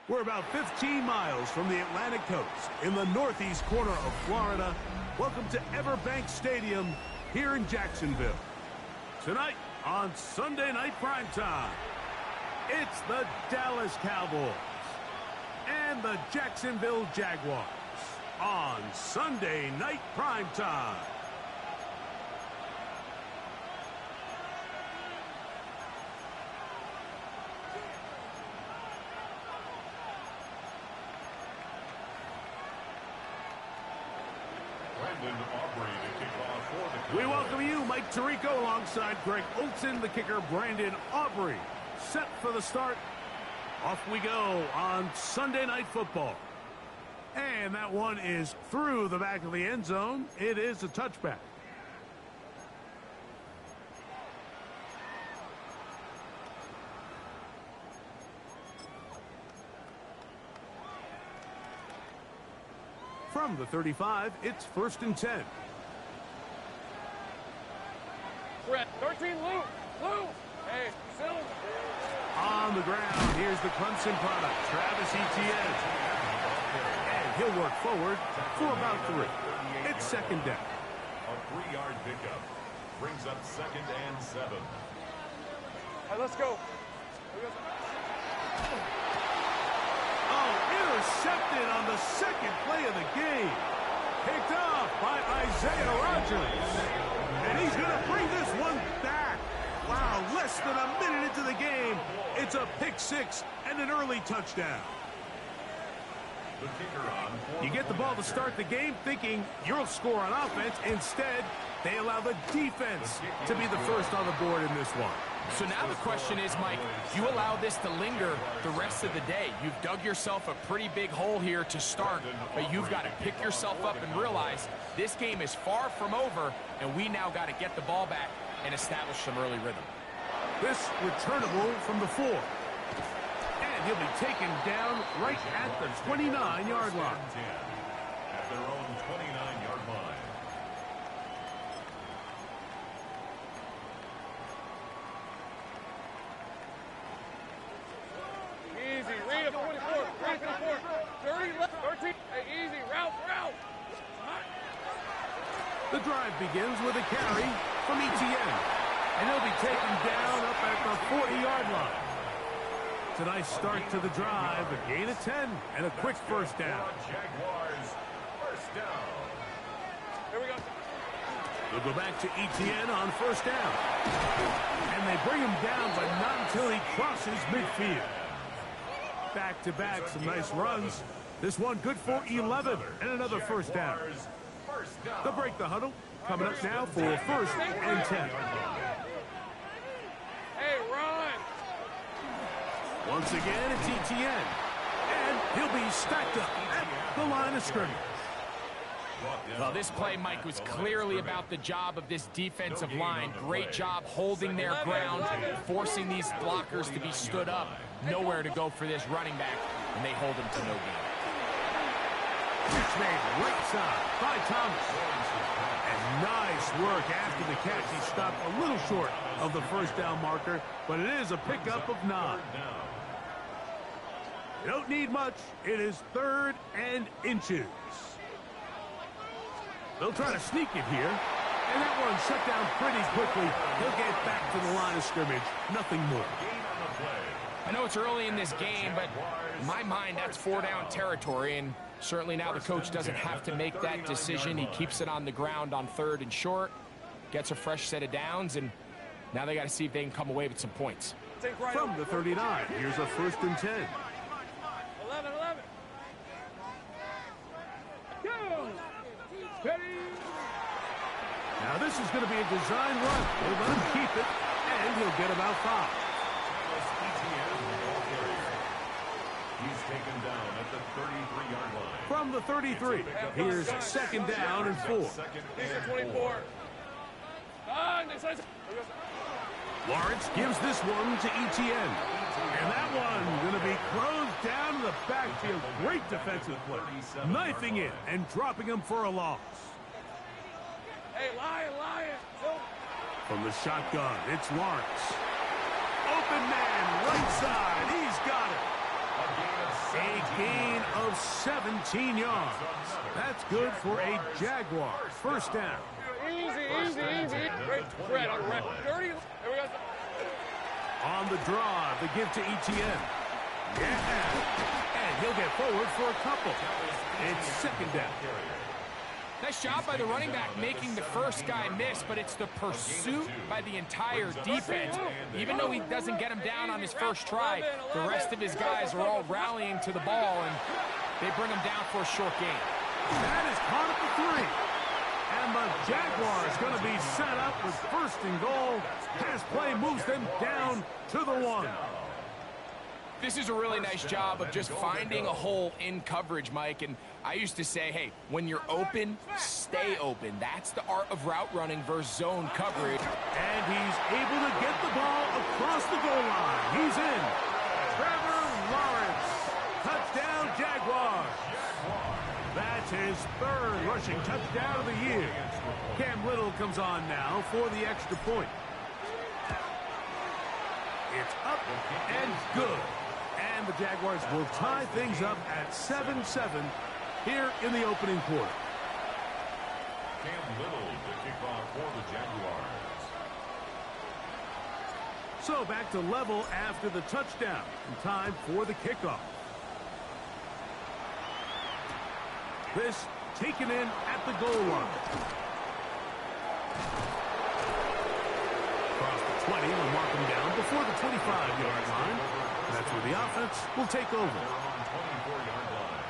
We're about 15 miles from the Atlantic coast in the northeast corner of Florida. Welcome to Everbank Stadium here in Jacksonville. Tonight on Sunday Night Primetime, it's the Dallas Cowboys and the Jacksonville Jaguars on Sunday Night Primetime. We welcome you, Mike Tirico, alongside Greg Olsen, the kicker, Brandon Aubrey. Set for the start. Off we go on Sunday Night Football. And that one is through the back of the end zone. It is a touchback. From the 35, it's 1st and 10. Brett, 13, Lou. Hey, Silver. On the ground, here's the Clemson product, Travis Etienne. And he'll work forward for about 3. It's 2nd down. A 3-yard pickup brings up 2nd and 7. Hey, let's go. Oh, intercepted on the 2nd play of the game. Picked off by Isaiah Rodgers. And he's going to bring this one back. Wow, less than a minute into the game. It's a pick 6 and an early touchdown. You get the ball to start the game thinking you'll score on offense. Instead, they allow the defense to be the first on the board in this one. So now the question is, Mike, you allow this to linger the rest of the day. You've dug yourself a pretty big hole here to start, but you've got to pick yourself up and realize this game is far from over, and we now got to get the ball back and establish some early rhythm. This returnable from the 4. And he'll be taken down right at the 29-yard line. At their own 29-yard line. Easy, read 44, read 44, 30 left, 13, hey, easy, route. The drive begins with a carry from Etienne. And he'll be taken down up at the 40-yard line. It's a nice start to the drive, a gain of 10, and a quick first down. Jaguars, first down. Here we go. They'll go back to Etienne on 1st down. And they bring him down, but not until he crosses midfield. Back-to-back, some nice runs. This one good for 11 and another first down. They'll break the huddle. Coming up now for 1st and 10. Hey, run. Once again, it's Etienne. And he'll be stacked up at the line of scrimmage. Well, this play, Mike, was clearly about the job of this defensive line. Great job holding their ground, forcing these blockers to be stood up. Nowhere to go for this running back, and they hold him to no gain. Pitch made right side by Thomas. And nice work after the catch. He stopped a little short of the first down marker, but it is a pickup of 9. You don't need much. It is 3rd and inches. They'll try to sneak it here. And that one shut down pretty quickly. He'll get back to the line of scrimmage. Nothing more. I know it's early in this game, but in my mind, that's 4-down territory, and certainly now the coach doesn't have to make that decision. He keeps it on the ground on 3rd and short, gets a fresh set of downs, and now they got to see if they can come away with some points. From the 39, here's a 1st and 10. 11. Now this is going to be a design run. They'll let him keep it, and he'll get about 5. He's taken down at the 33-yard line. From the 33, here's 2nd down and 4. 24. Lawrence gives this one to Etienne. And that one going to be closed down to the backfield. Great defensive play. Knifing it and dropping him for a loss. Hey, Lion. From the shotgun, it's Lawrence. Open man, right side. He's got it. A gain of 17 yards. That's good for a Jaguar. First down. Easy. Great spread on the right. 30. There we go. On the drive, the give to Etienne. Yeah. And he'll get forward for a couple. It's second down. Nice job by the running back making the first guy miss, but it's the pursuit by the entire defense. Even though he doesn't get him down on his first try, the rest of his guys are all rallying to the ball, and they bring him down for a short gain. That is caught at the 3. And the Jaguars going to be set up with first and goal. Pass play moves them down to the 1. This is a really nice job of just finding a hole in coverage, Mike. And I used to say, hey, when you're open, stay open. That's the art of route running versus zone coverage. And he's able to get the ball across the goal line. He's in. Trevor Lawrence. Touchdown, Jaguars. That's his third rushing touchdown of the year. Cam Little comes on now for the extra point. It's up and good. And the Jaguars will tie things up at 7-7 here in the opening quarter. Cam Little to kick off for the Jaguars. So back to level after the touchdown. And time for the kickoff. This taken in at the goal line. Across the 20 will mark him down before the 25-yard line. That's where the offense will take over. They're on 24-yard line.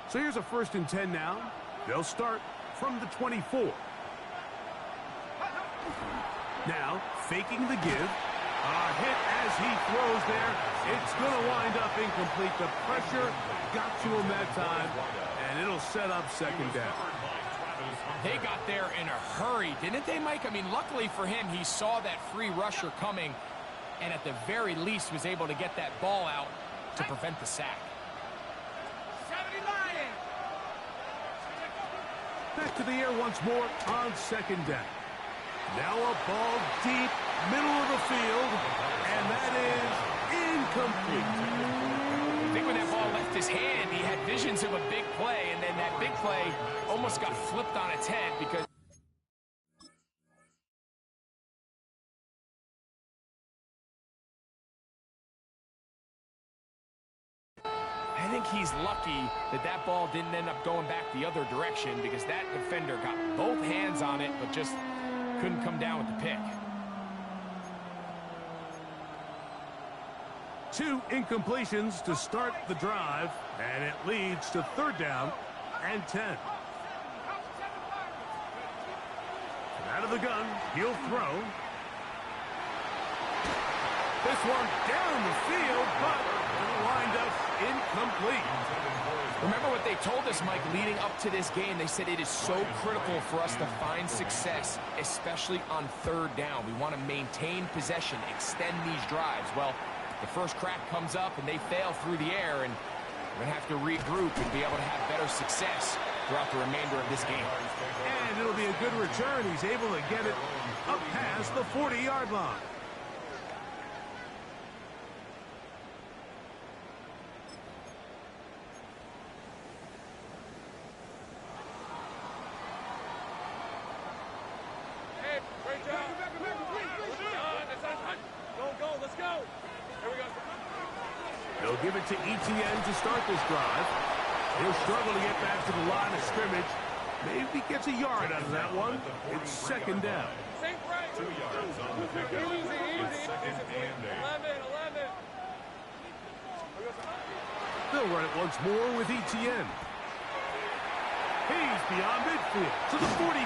So here's a 1st and 10 now. They'll start from the 24. Now, faking the give. A hit as he throws there. It's going to wind up incomplete. The pressure got to him that time, and it'll set up second down. They got there in a hurry, didn't they, Mike? I mean, luckily for him, he saw that free rusher coming, and at the very least was able to get that ball out to prevent the sack. Back to the air once more on second down. Now a ball deep, middle of the field, and that is incomplete. I think when that ball left his hand, he had visions of a big play, and then that big play almost got flipped on its head because I think he's lucky that that ball didn't end up going back the other direction because that defender got both hands on it but just couldn't come down with the pick. 2 incompletions to start the drive, and it leads to 3rd down and 10. Out of the gun, he'll throw. This one down the field, but it'll wind up incomplete. Remember what they told us, Mike, leading up to this game. They said it is so critical for us to find success, especially on 3rd down. We want to maintain possession, extend these drives. Well, the first crack comes up and they fail through the air, and we're going to have to regroup and be able to have better success throughout the remainder of this game. And it'll be a good return. He's able to get it up past the 40-yard line. They'll give it to Etienne to start this drive. He'll struggle to get back to the line of scrimmage. Maybe he gets a yard out of that one. It's second down. 2 yards on the pickup. It's 2nd and 8. They'll run it once more with Etienne. He's beyond midfield to the 45.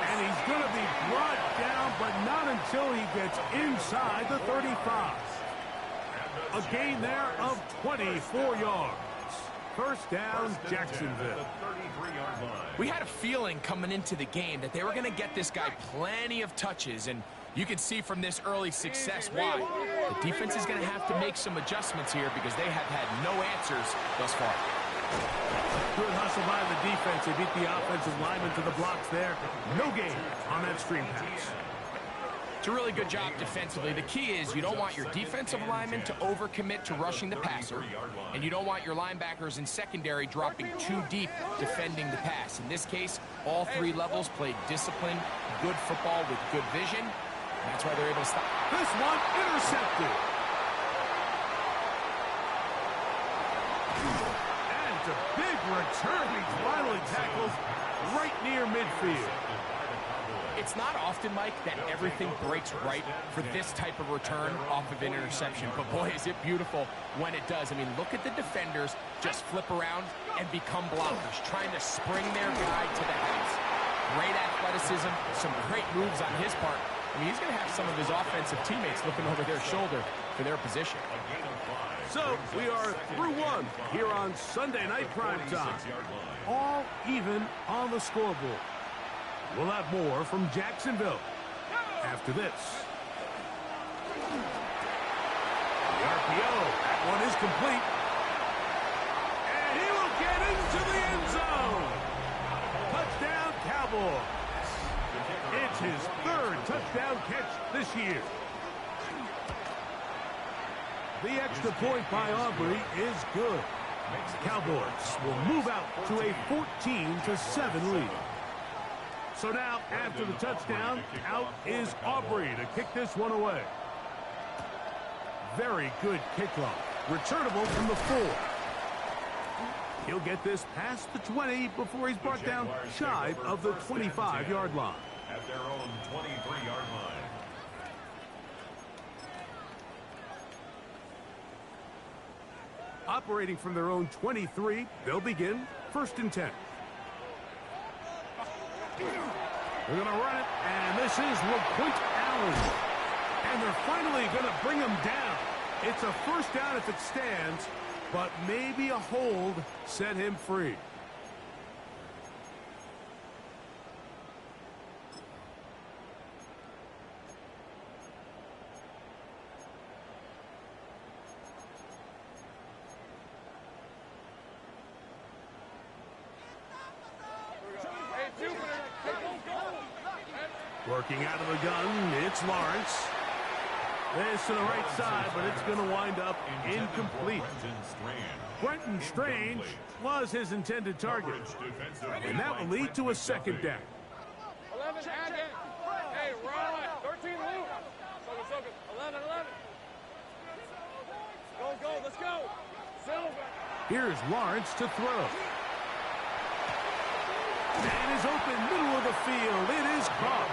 And he's going to be brought down, but not until he gets inside the 35. A gain there of 24 yards. First down, Jacksonville. We had a feeling coming into the game that they were going to get this guy plenty of touches, and you can see from this early success why. The defense is going to have to make some adjustments here because they have had no answers thus far. Good hustle by the defense. They beat the offensive lineman to the blocks there. No gain on that screen pass. It's a really good job defensively. The key is you don't want your defensive linemen to overcommit to rushing the passer, and you don't want your linebackers in secondary dropping too deep defending the pass. In this case, all three levels played disciplined, good football with good vision. And that's why they're able to stop. This one intercepted. And it's a big return. He finally tackles right near midfield. It's not often, Mike, that everything breaks right for this type of return off of an interception. But, boy, is it beautiful when it does. I mean, look at the defenders just flip around and become blockers, trying to spring their guy to the house. Great athleticism, some great moves on his part. I mean, he's going to have some of his offensive teammates looking over their shoulder for their position. So, we are through one here on Sunday Night Primetime. All even on the scoreboard. We'll have more from Jacksonville after this. The RPO, that one is complete. And he will get into the end zone. Touchdown, Cowboys. It's his third touchdown catch this year. The extra point by Aubrey is good. Cowboys will move out to a 14-7 lead. So now, after the touchdown, out is Aubrey to kick this one away. Very good kickoff. Returnable from the 4. He'll get this past the 20 before he's brought down shy of the 25-yard line. At their own 23-yard line. Operating from their own 23, they'll begin 1st and 10. They're going to run it, and this is LaQuint Allen. And they're finally going to bring him down. It's a first down if it stands, but maybe a hold set him free. Working out of the gun, it's Lawrence. This to the right side, but it's going to wind up incomplete. Brenton Strange was his intended target. And that will lead to a second down. 11, add it. Hey, run. 13, Luke. Focus. 11. Go, let's go. Silver. Here's Lawrence to throw. Man is open, middle of the field. It is caught.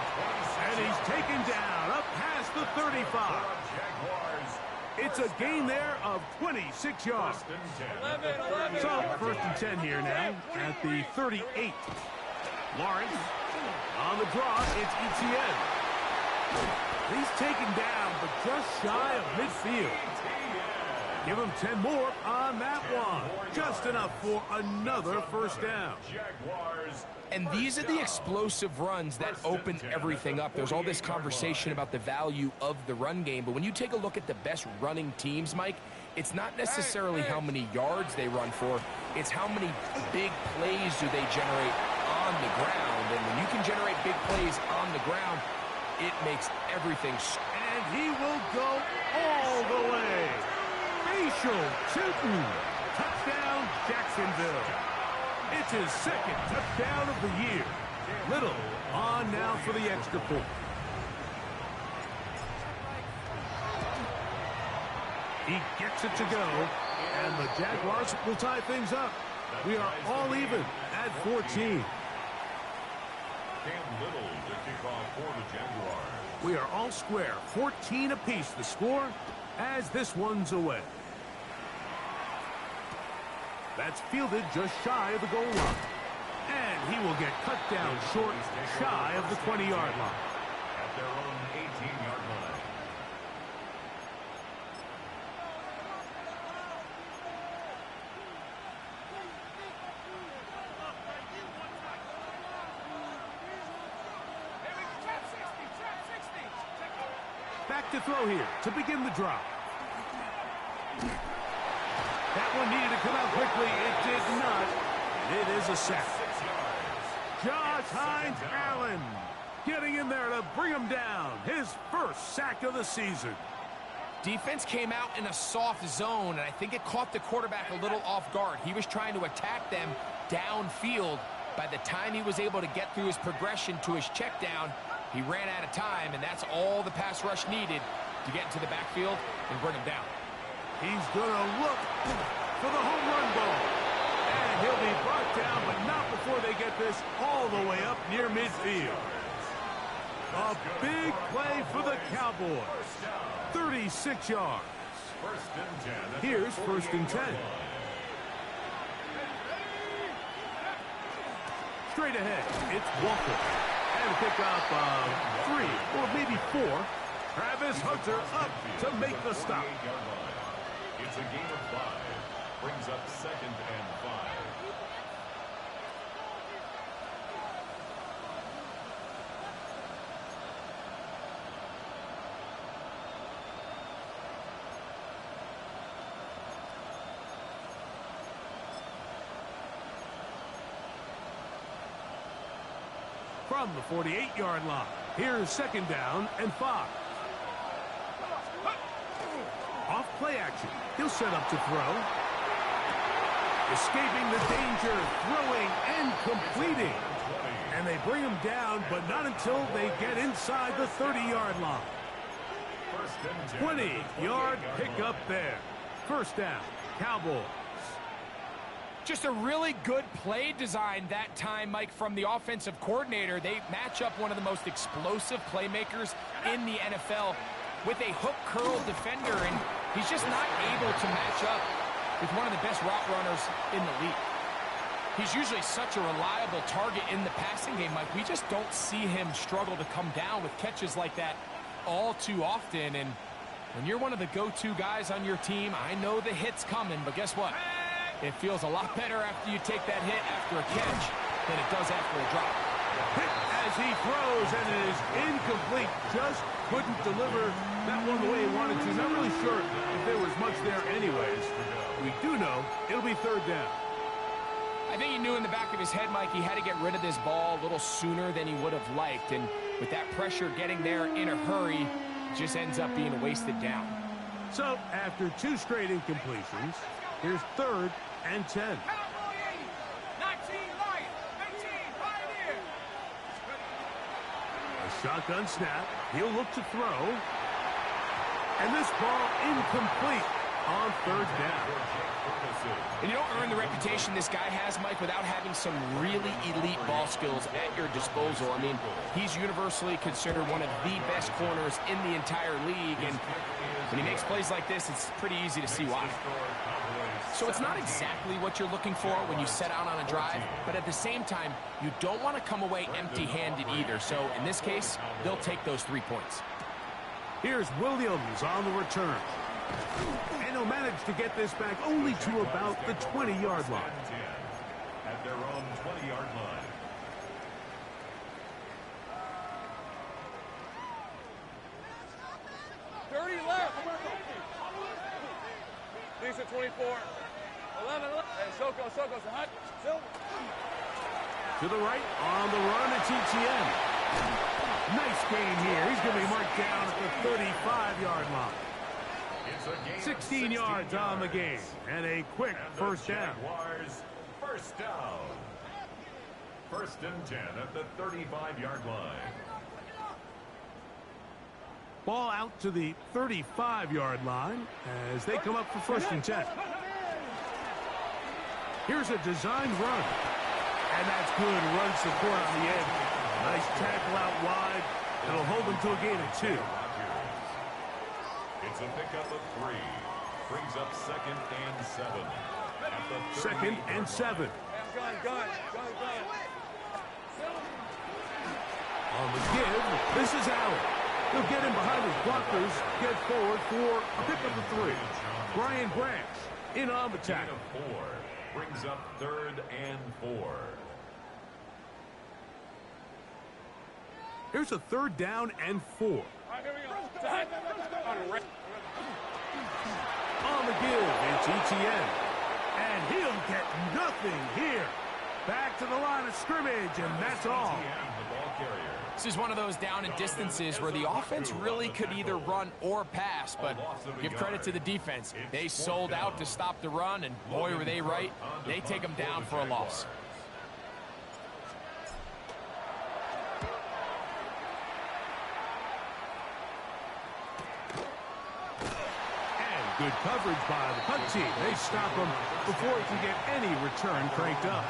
And he's taken down up past the 35. It's a gain there of 26 yards. 11. So, 1st and 10 here now at the 38. Lawrence on the draw. It's Etienne. He's taken down, but just shy of midfield. Give him 10 more on that one. Just enough for another first down. And these are the explosive runs that open everything up. There's all this conversation about the value of the run game, but when you take a look at the best running teams, Mike, it's not necessarily how many yards they run for, it's how many big plays do they generate on the ground. And when you can generate big plays on the ground, it makes everything. And he will go all the way. Facial Tootin. Touchdown, Jacksonville. It's his second touchdown of the year. Little on now for the extra point. He gets it to go, and the Jaguars will tie things up. We are all even at 14. Cam Little to kick off for the Jaguars. We are all square, 14 apiece the score as this one's away. That's fielded just shy of the goal line. And he will get cut down short, shy of the 20-yard line. At their own 18-yard line. Back to throw here to begin the drive. That one needed to come out quickly. It did not. It is a sack. Josh Hines Allen getting in there to bring him down. His first sack of the season. Defense came out in a soft zone, and I think it caught the quarterback a little off guard. He was trying to attack them downfield. By the time he was able to get through his progression to his check down, he ran out of time, and that's all the pass rush needed to get into the backfield and bring him down. He's going to look for the home run ball. And he'll be brought down, but not before they get this all the way up near midfield. A big play for the Cowboys. 36 yards. Here's 1st and 10. Straight ahead, it's Walker. And a pickup of 3 or maybe 4. Travis Hunter up to make the stop. It's a gain of 5. Brings up 2nd and 5. From the 48-yard line, here's 2nd down and 5. Off play action. He'll set up to throw. Escaping the danger, throwing and completing. And they bring him down, but not until they get inside the 30-yard line. 20-yard pickup there. 1st down, Cowboys. Just a really good play design that time, Mike, from the offensive coordinator. They match up one of the most explosive playmakers in the NFL with a hook curl defender, and he's just not able to match up with one of the best route runners in the league. He's usually such a reliable target in the passing game, Mike. We just don't see him struggle to come down with catches like that all too often. And when you're one of the go-to guys on your team, I know the hit's coming, but guess what? It feels a lot better after you take that hit after a catch than it does after a drop. Hit as he throws, and it is incomplete. Just couldn't deliver that one the way he wanted to. Not really sure if there was much there anyways. We do know it'll be 3rd down. I think he knew in the back of his head, Mike, he had to get rid of this ball a little sooner than he would have liked. And with that pressure getting there in a hurry, it just ends up being a wasted down. So after 2 straight incompletions, here's 3rd and 10. A shotgun snap. He'll look to throw. And this ball incomplete on 3rd down. And you don't earn the reputation this guy has, Mike, without having some really elite ball skills at your disposal. I mean, he's universally considered one of the best corners in the entire league. And when he makes plays like this, it's pretty easy to see why. So it's not exactly what you're looking for when you set out on a drive, but at the same time, you don't want to come away empty-handed either. So in this case, they'll take those 3 points. Here's Williams on the return. And he'll manage to get this back only to about the 20-yard line. At their own 20-yard line. Decent 24. 11. Hey, Soko, hot. To the right, on the run, it's ETN. Nice game here. He's going to be marked down at the 35-yard line. 16 yards on the game, and a quick 1st down. Jaguars, 1st down. 1st and 10 at the 35-yard line. Ball out to the 35-yard line as they come up for 1st and 10. Here's a designed run. And that's good run support on the end. Nice tackle out wide. It'll hold them to a gain of 2. It's a pickup of 3. Brings up 2nd and 7. At the 2nd and 7. Gun. On the give, this is Allen. He'll get in behind his blockers, get forward for a pickup of 3. Brian Branch in on the tackle. 4. Brings up 3rd and 4. Here's a 3rd down and 4. All right, here we go. On the give, it's ETN. And he'll get nothing here. Back to the line of scrimmage, and that's all. This is one of those down and distances where the offense really could either run or pass, but give credit to the defense. They sold out to stop the run, and boy, were they right. They take them down for a loss. Good coverage by the punt team. They stop him before he can get any return cranked up.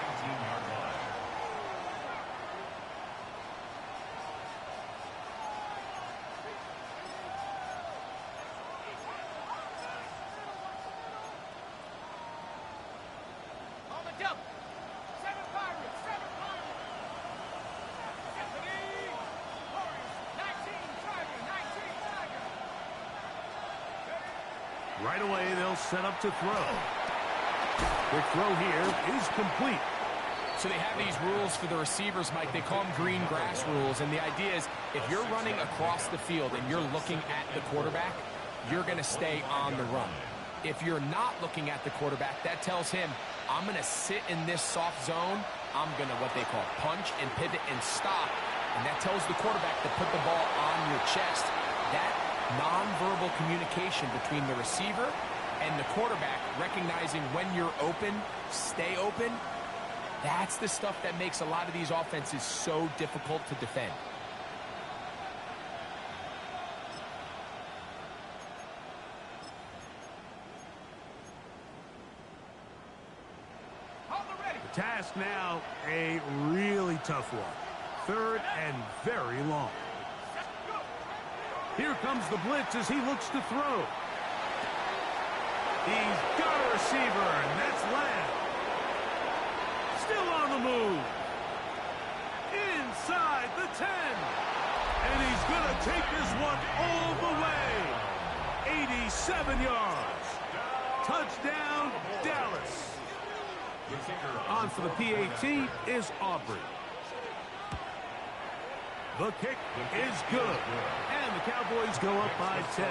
Right away, they'll set up to throw. Quick throw here is complete. So they have these rules for the receivers, Mike. They call them green grass rules. And the idea is if you're running across the field and you're looking at the quarterback, you're going to stay on the run. If you're not looking at the quarterback, that tells him, I'm going to sit in this soft zone. I'm going to, what they call, punch and pivot and stop. And that tells the quarterback to put the ball on your chest. That nonverbal communication between the receiver and the quarterback, recognizing when you're open, stay open, that's the stuff that makes a lot of these offenses so difficult to defend. The task now, a really tough one. Third and very long. Here comes the blitz as he looks to throw. He's got a receiver, and that's Lamb. Still on the move. Inside the 10. And he's going to take this one all the way. 87 yards. Touchdown, Dallas. On for the PAT is Aubrey. The kick is good. And the Cowboys go up by 10.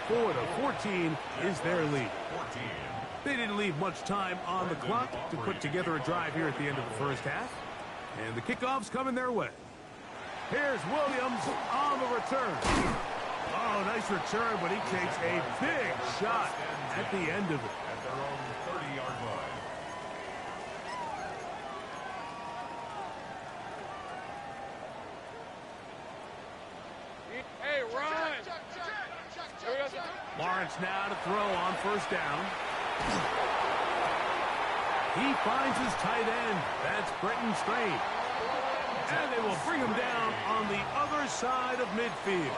24-14 is their lead. They didn't leave much time on the clock to put together a drive here at the end of the first half. And the kickoff's coming their way. Here's Williams on the return. Oh, nice return, but he takes a big shot at the end of it. At their own 30-yard line. Hey, run! Lawrence now to throw on first down. He finds his tight end. That's Brenton Strange. And they will bring him down on the other side of midfield.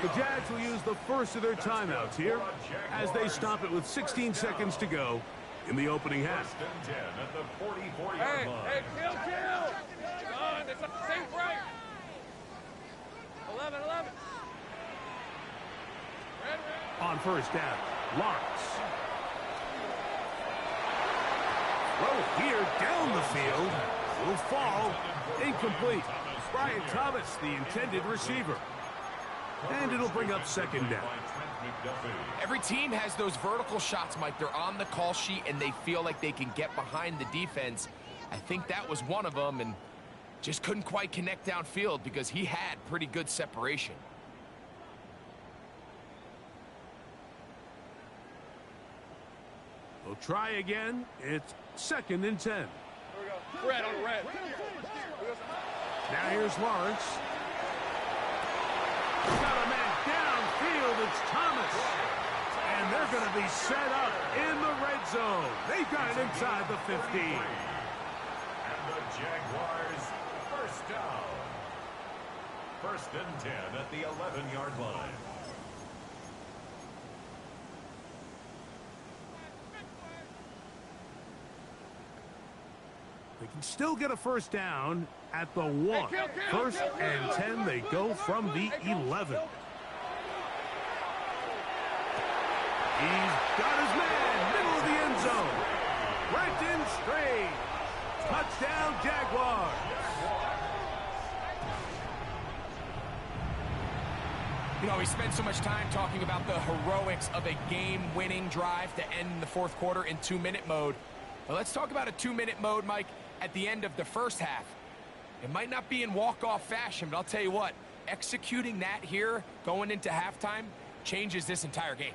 The Jags will use the first of their timeouts here as they stop it with 16 seconds to go in the opening half. Hey, kill! John, it's a safe right. 11. Red. On first down, Lawrence. Throw here down the field. Will fall. Incomplete. Brian Thomas, the intended receiver. And it'll bring up second down. Every team has those vertical shots, Mike. They're on the call sheet, and they feel like they can get behind the defense. I think that was one of them, and just couldn't quite connect downfield because he had pretty good separation. We'll try again. It's second and 10. Here we go. Red on red. Now here's Lawrence. Got a man downfield. It's Thomas. And they're going to be set up in the red zone. They got it inside the 15. And the Jaguars, first down. First and 10 at the 11-yard line. They can still get a first down at the 1. First and 10, they go from the 11. He's got his man, middle of the end zone. Brenton Strange. Touchdown, Jaguars. You know, we spend so much time talking about the heroics of a game-winning drive to end the fourth quarter in 2-minute mode. Now let's talk about a 2-minute mode, Mike, at the end of the first half. It might not be in walk-off fashion, but I'll tell you what, executing that here going into halftime changes this entire game.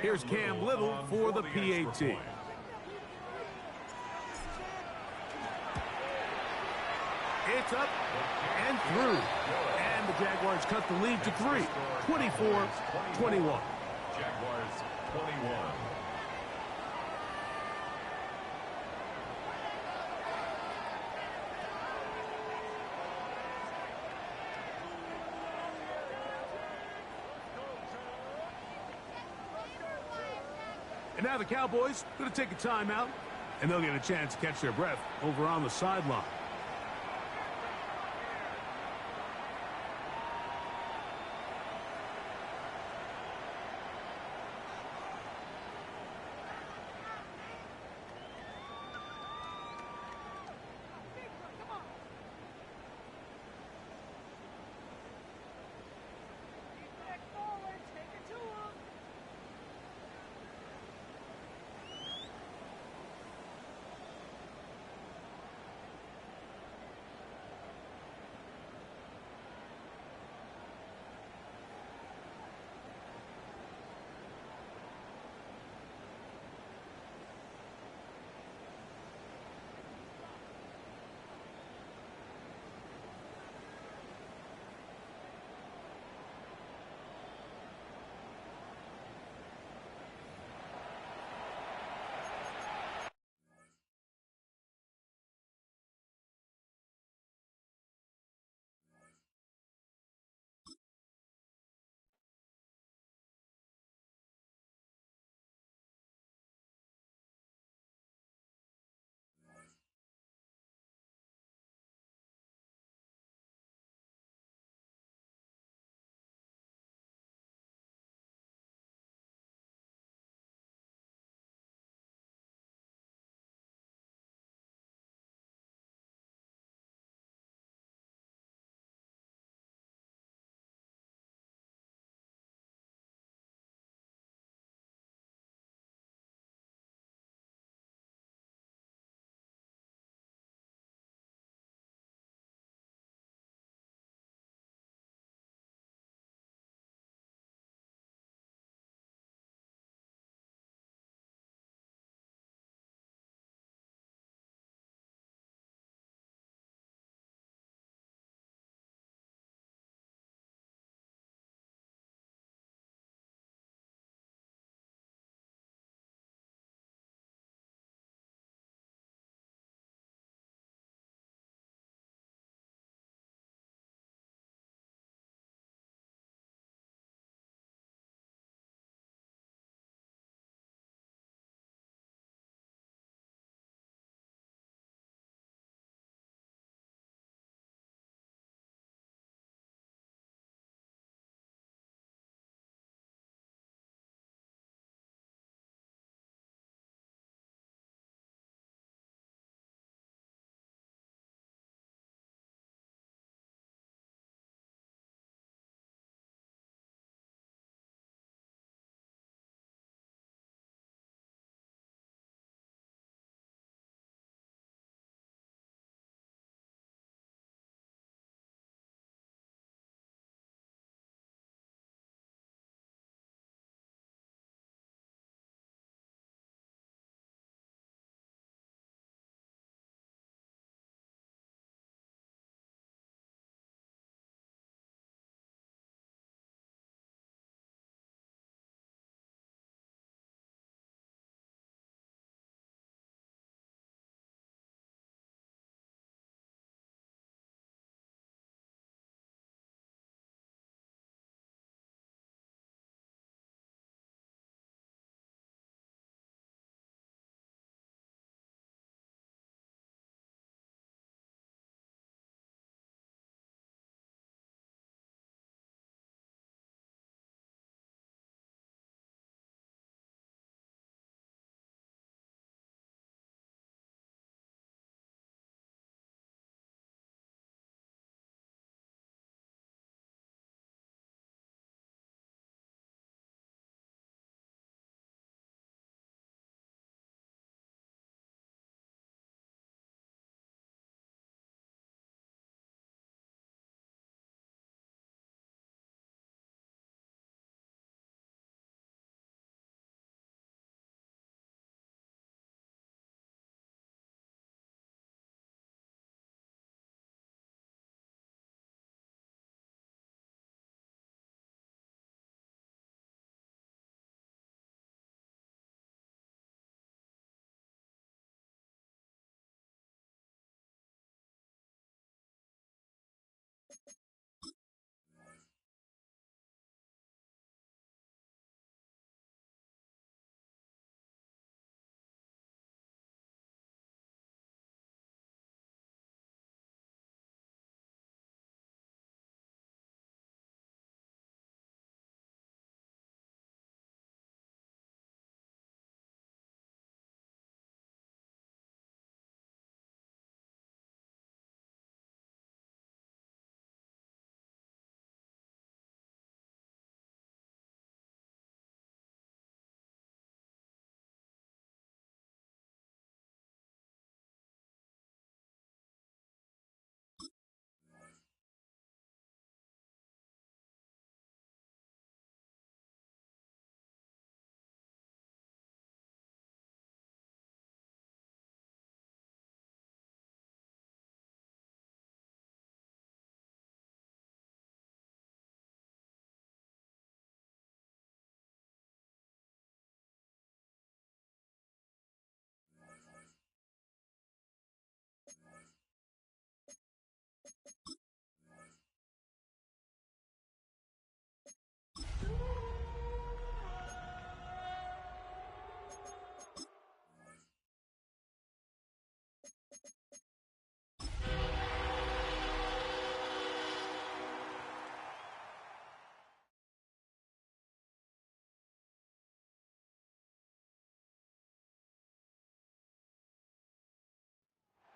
Here's Cam Little for the PAT. It's up and through. And the Jaguars cut the lead to 3, 24-21. Jaguars 21. And now the Cowboys going to take a timeout, and they'll get a chance to catch their breath over on the sideline.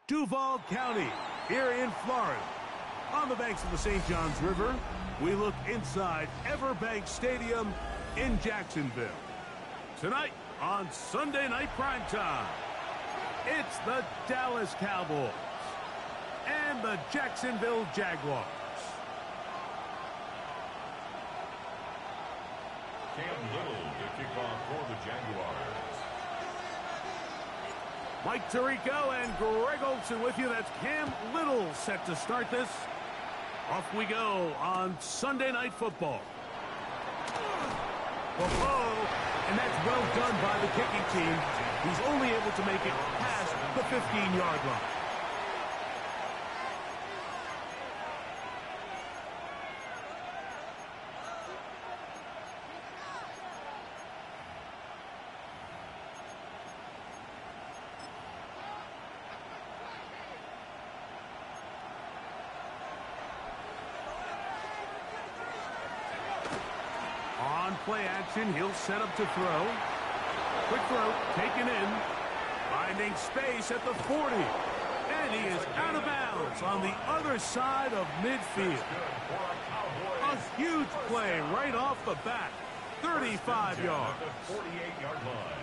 Duval County, here in Florida. On the banks of the St. Johns River, we look inside Everbank Stadium in Jacksonville. Tonight on Sunday Night Primetime, it's the Dallas Cowboys and the Jacksonville Jaguars. Cam Little to kick off for the Jaguars. Mike Tirico and Greg Olson with you. That's Cam Little set to start this. Off we go on Sunday Night Football. Whoa, and that's well done by the kicking team. He's only able to make it past the 15-yard line. On play action, he'll set up to throw. Quick throw, taken in. Finding space at the 40. And he is out of bounds on the other side of midfield. A huge play right off the bat. 35 yards.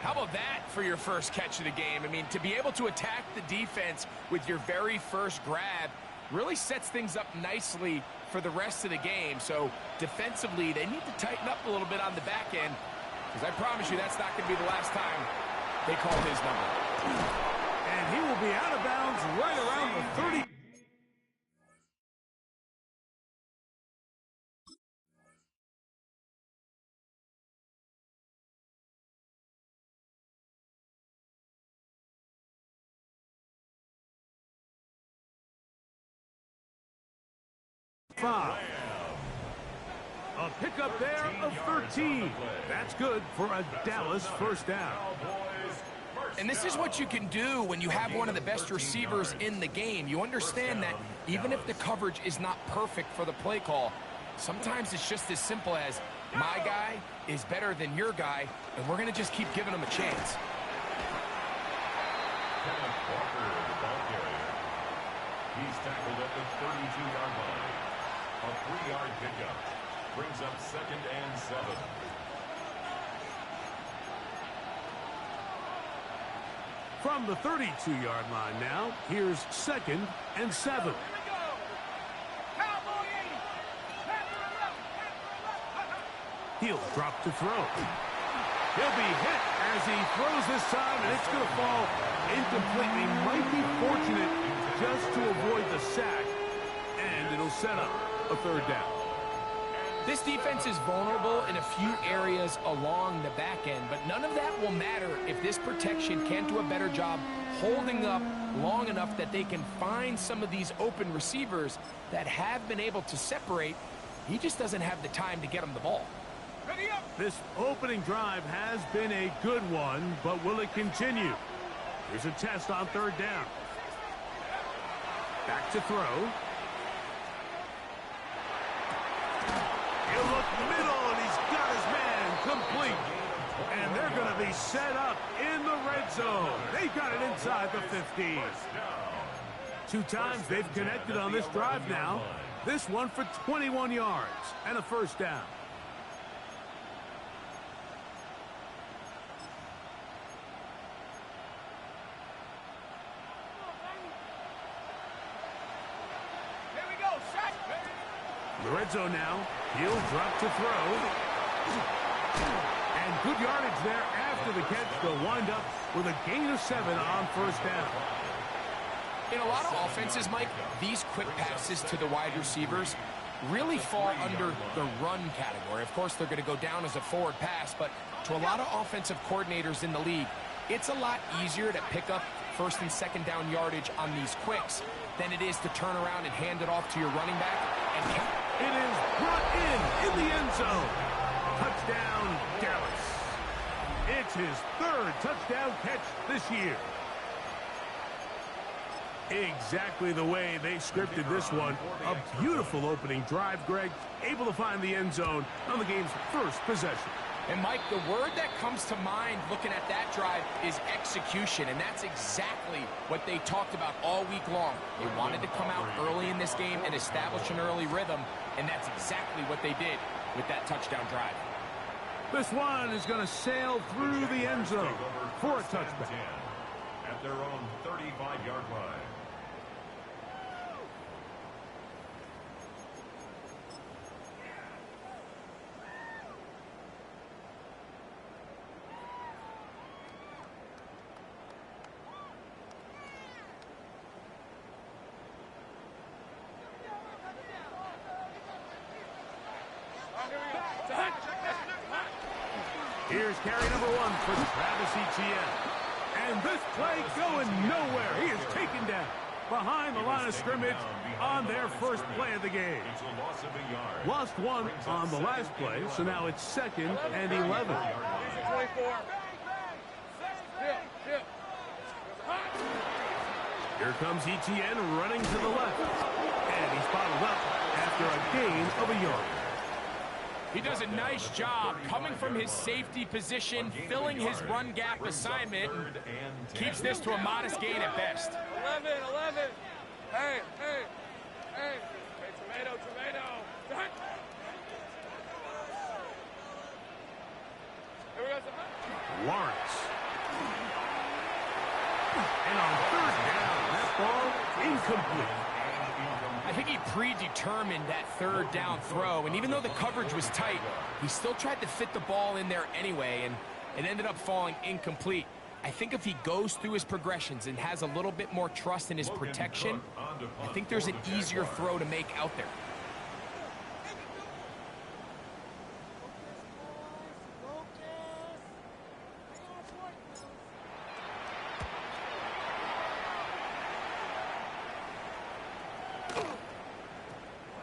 How about that for your first catch of the game? I mean, to be able to attack the defense with your very first grab really sets things up nicely for the rest of the game. So defensively, they need to tighten up a little bit on the back end, because I promise you that's not going to be the last time they call his number. And he will be out of bounds right around the 30. A pickup there of 13. That's good for a Dallas first down. And this is what you can do when you have one of the best receivers in the game. You understand that even if the coverage is not perfect for the play call, sometimes it's just as simple as my guy is better than your guy, and we're going to just keep giving him a chance. He's tackled at the 32-yard line. A 3-yard pickup brings up 2nd and 7. From the 32-yard line now, here's 2nd and 7. He'll drop to throw. He'll be hit as he throws this time, and it's going to fall incomplete. He might be fortunate just to avoid the sack, and it'll set up a 3rd down. This defense is vulnerable in a few areas along the back end, but none of that will matter if this protection can't do a better job holding up long enough that they can find some of these open receivers that have been able to separate. He just doesn't have the time to get them the ball. This opening drive has been a good one, but will it continue? Here's a test on 3rd down. Back to throw. He'll look middle, and he's got his man complete. And they're going to be set up in the red zone. They've got it inside the 15. 2 times they've connected on this drive now. This one for 21 yards and a 1st down. The red zone now. He'll drop to throw. And good yardage there after the catch. They'll wind up with a gain of 7 on 1st down. In a lot of offenses, Mike, these quick passes to the wide receivers really fall under the run category. Of course, they're going to go down as a forward pass, but to a lot of offensive coordinators in the league, it's a lot easier to pick up 1st and 2nd down yardage on these quicks than it is to turn around and hand it off to your running back and count. It is brought in the end zone. Touchdown, Dallas. It's his 3rd touchdown catch this year. Exactly the way they scripted this one. A beautiful opening drive, Greg. Able to find the end zone on the game's first possession. And, Mike, the word that comes to mind looking at that drive is execution, and that's exactly what they talked about all week long. They wanted to come out early in this game and establish an early rhythm, and that's exactly what they did with that touchdown drive. This one is going to sail through the end zone for a touchback. At their own 35-yard line. Here's carry number 1 for Travis Etienne. And this play going nowhere. He is taken down behind the line of scrimmage on their first play of the game. Lost 1 on the last play, so now it's 2nd and 11. Here comes Etienne running to the left. And he's bottled up after a gain of a yard. He does a nice job coming from his safety position, filling his run gap assignment, and keeps this to a modest gain at best. 11. Hey, tomato. Here we go. Lawrence. And on 3rd down, that ball incomplete. I think he predetermined that 3rd down throw, and even though the coverage was tight, he still tried to fit the ball in there anyway, and it ended up falling incomplete. I think if he goes through his progressions and has a little bit more trust in his protection, I think there's an easier throw to make out there.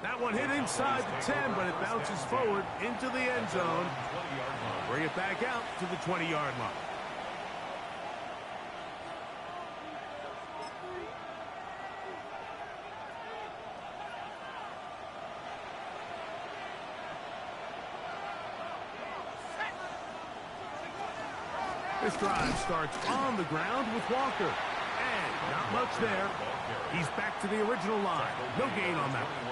That one hit inside the 10, but it bounces forward into the end zone. Bring it back out to the 20-yard line. This drive starts on the ground with Walker. And not much there. He's back to the original line. No gain on that one.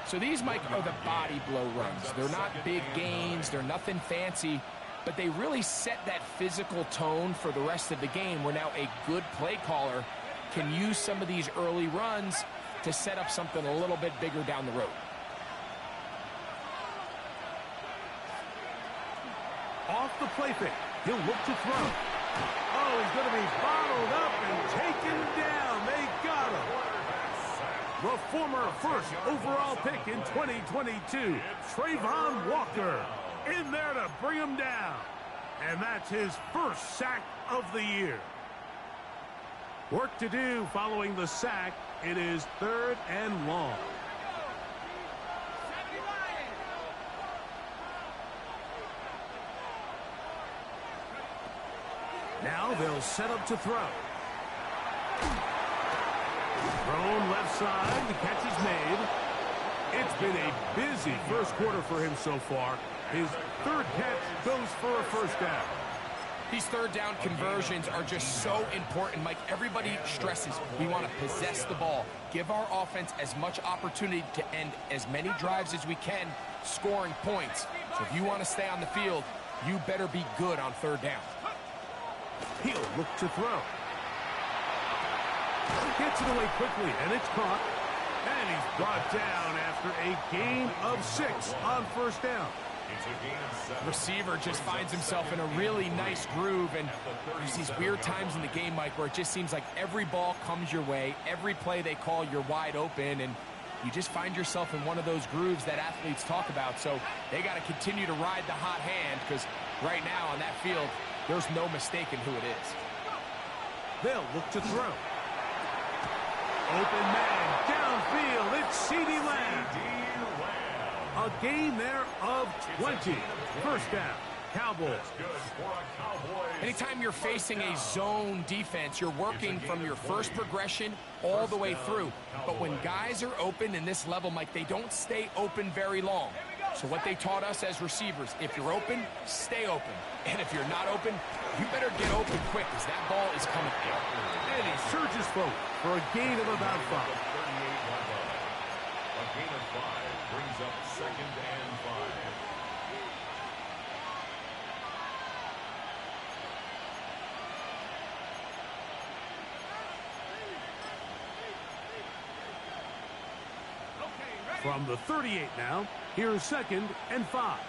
So these, Mike, are the body blow runs. They're not big gains. They're nothing fancy. But they really set that physical tone for the rest of the game where now a good play caller can use some of these early runs to set up something a little bit bigger down the road. Off the play fake. He'll look to throw. Oh, he's going to be bottled up and taken down. They got him. The former first overall pick in 2022, Travon Walker, in there to bring him down. And that's his first sack of the year. Work to do following the sack. It is 3rd and long. Now they'll set up to throw. Thrown left side. The catch is made. It's been a busy first quarter for him so far. His 3rd catch goes for a first down. These 3rd down conversions are just so important, Mike. Everybody stresses we want to possess the ball, give our offense as much opportunity to end as many drives as we can, scoring points. So if you want to stay on the field, you better be good on 3rd down. He'll look to throw. Gets it away quickly, and it's caught. And he's brought down after a gain of 6 on first down. Receiver just finds himself in a really nice groove, and there's these weird times in the game, Mike, where it just seems like every ball comes your way, every play they call, you're wide open, and you just find yourself in one of those grooves that athletes talk about. So they got to continue to ride the hot hand, because right now on that field, there's no mistaking who it is. They'll look to throw. Open man, downfield, it's CeeDee Lamb. A gain there of 20. First down, Cowboys. Anytime you're facing a zone defense, you're working from your first progression all the way through. But when guys are open in this level, Mike, they don't stay open very long. So what they taught us as receivers, if you're open, stay open. And if you're not open, you better get open quick because that ball is coming out. And he surges forward for a gain of about 5. A gain of 5 brings up 2nd and 5. From the 38 now, here's 2nd and 5.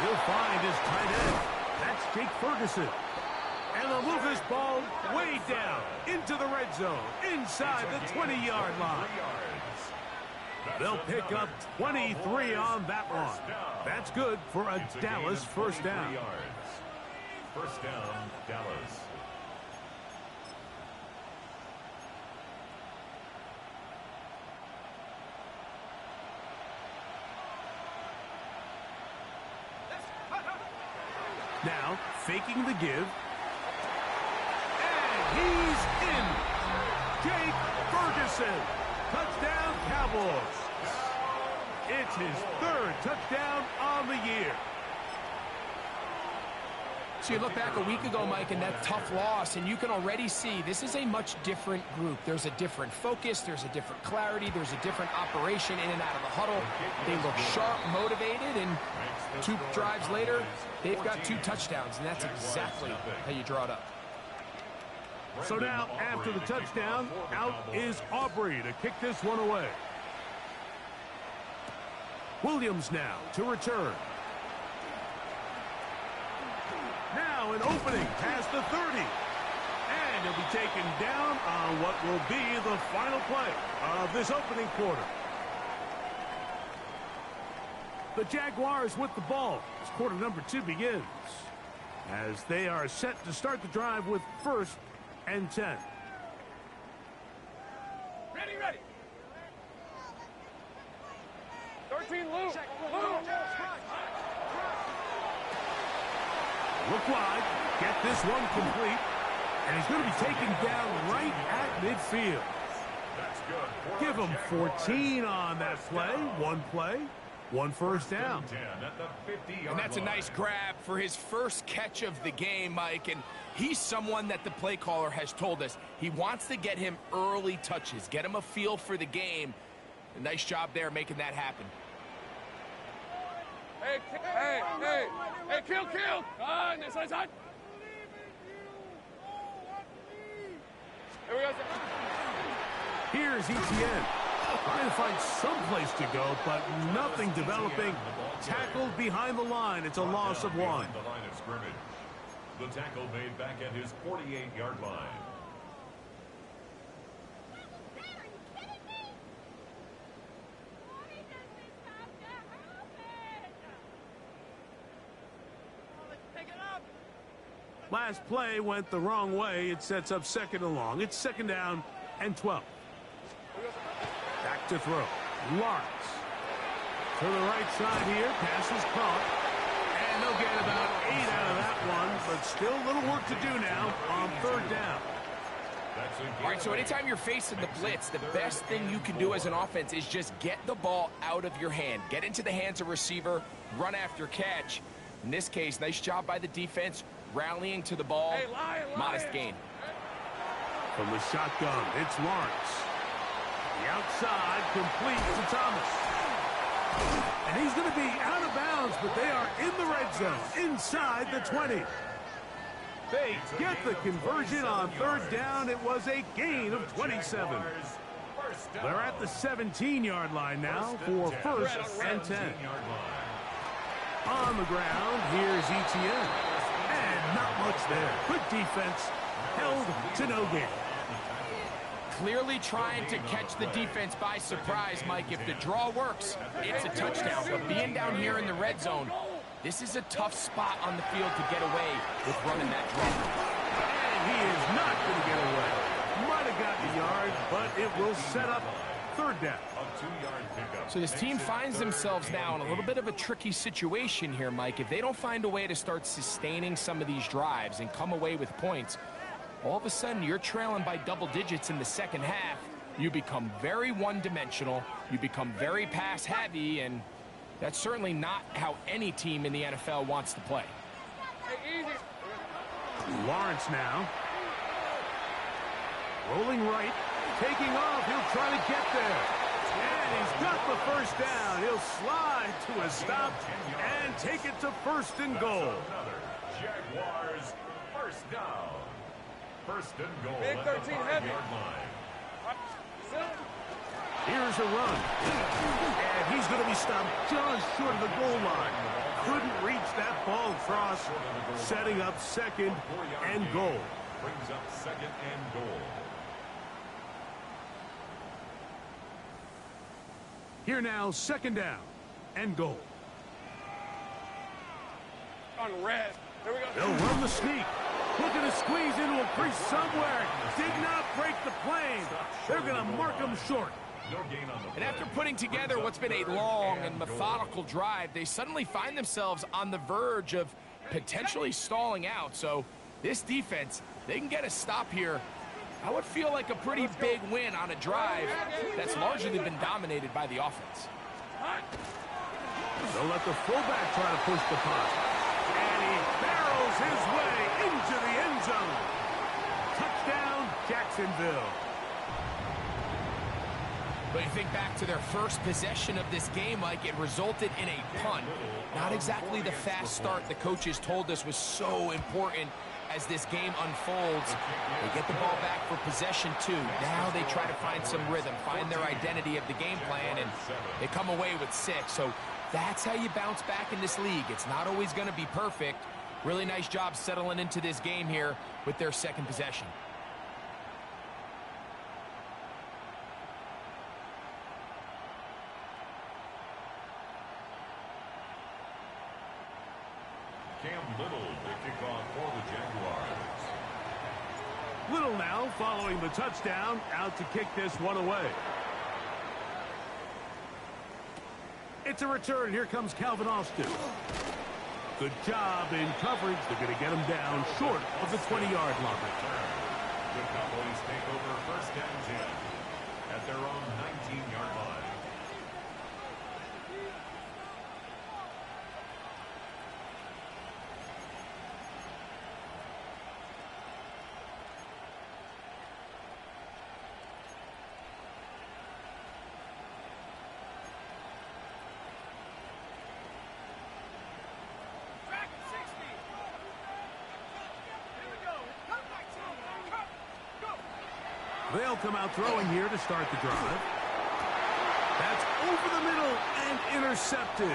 He'll find his tight end. That's Jake Ferguson. And they'll move this ball way down into the red zone, inside the 20-yard line. They'll pick up 23 on that one. That's good for a Dallas first down. First down, Dallas. Now, faking the give. And he's in. Jake Ferguson. Touchdown, Cowboys. It's his 3rd touchdown on the year. So you look back a week ago, Mike, and that tough loss, and you can already see this is a much different group. There's a different focus. There's a different clarity. There's a different operation in and out of the huddle. They look sharp, motivated, and 2 drives later, they've got 2 touchdowns, and that's exactly how you draw it up. So now, after the touchdown, out is Aubrey to kick this one away. Williams now to return. Now an opening past the 30. And he'll be taken down on what will be the final play of this opening quarter. The Jaguars with the ball as quarter number 2 begins, as they are set to start the drive with 1st and 10. Ready. 13, Luke. Look wide, get this one complete, and he's going to be taken down right at midfield. That's good. Give him 14 on that play, 1 first down. And that's a nice grab for his first catch of the game, Mike. And he's someone that the play caller has told us he wants to get him early touches, get him a feel for the game. A nice job there making that happen. Hey, kill. Inside. Here we go. Here's Etienne. Trying to find some place to go, but nothing developing. Tackled behind the line. It's a loss of 1. The line of scrimmage. The tackle made back at his 48-yard line. Last play went the wrong way. It sets up 2nd and long. It's 2nd down and 12. Back to throw. Lawrence. To the right side here. Pass is caught. And they'll get about 8 out of that one. But still a little work to do now on 3rd down. All right, so anytime you're facing the blitz, the best thing you can do as an offense is just get the ball out of your hand. Get into the hands of receiver, run after catch. In this case, nice job by the defense, rallying to the ball. Modest gain. From the shotgun, it's Lawrence. The outside, complete to Thomas. And he's going to be out of bounds, but they are in the red zone, inside the 20. They get the conversion on 3rd down. It was a gain of 27. They're at the 17-yard line now for 1st and 10. On the ground, here's Etienne. And not much there. Good defense, held to no gain. Clearly trying to catch the defense by surprise, Mike. If the draw works, it's a touchdown. But being down here in the red zone, this is a tough spot on the field to get away with running that draw. And he is not going to get away. Might have got the yard, but it will set up third down. A 2-yard pickup. So this team finds themselves now in a little bit of a tricky situation here, Mike. If they don't find a way to start sustaining some of these drives and come away with points, all of a sudden you're trailing by double digits in the second half. You become very one-dimensional. You become very pass-heavy, and that's certainly not how any team in the NFL wants to play. Hey, easy. Lawrence now. Rolling right. Taking off. He'll try to get there. And he's got the first down. He'll slide to a stop and take it to first and goal. Another Jaguars first down. First and goal Big at the 13 heavy. 5-yard line. Here's a run. And he's going to be stopped just short of the goal line. Couldn't reach that ball across, setting up second and goal. Brings up second and goal. Here now, second down and goal. On red. Here we go. They'll run the sneak. Looking to squeeze into a crease somewhere. Did not break the plane. They're going to mark him short. No gain on the And after putting together what's been a long and methodical drive, they suddenly find themselves on the verge of potentially stalling out. So this defense, they can get a stop here. I would feel like a pretty big win on a drive that's largely been dominated by the offense. They'll let the fullback try to push the punt. And he barrels his way into the end zone. Touchdown, Jacksonville. But you think back to their first possession of this game, like it resulted in a punt. Not exactly the fast start the coaches told us was so important as this game unfolds. They get the ball back for possession 2. Now they try to find some rhythm, find their identity of the game plan, and they come away with 6. So that's how you bounce back in this league. It's not always going to be perfect. Really nice job settling into this game here with their second possession. Cam Little to kick off for the Jaguars. Little now following the touchdown, out to kick this one away. It's a return. Here comes Calvin Austin. Good job in coverage. They're going to get him down short of the 20-yard line. The Cowboys take over first and 10 at their own 19-yard line. They'll come out throwing here to start the drive. That's over the middle and intercepted.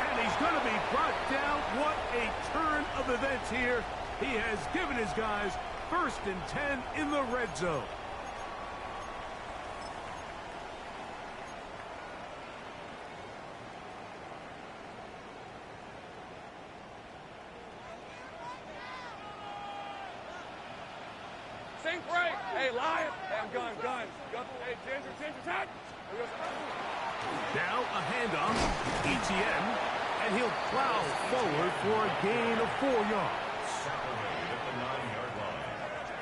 And he's going to be brought down. What a turn of events here. He has given his guys first and 10 in the red zone. Sink right. Hey, Lion. Hey, I'm gun. Hey, Ginger, tag. Now a handoff, ETN, and he'll plow forward for a gain of 4 yards. At the 9-yard line.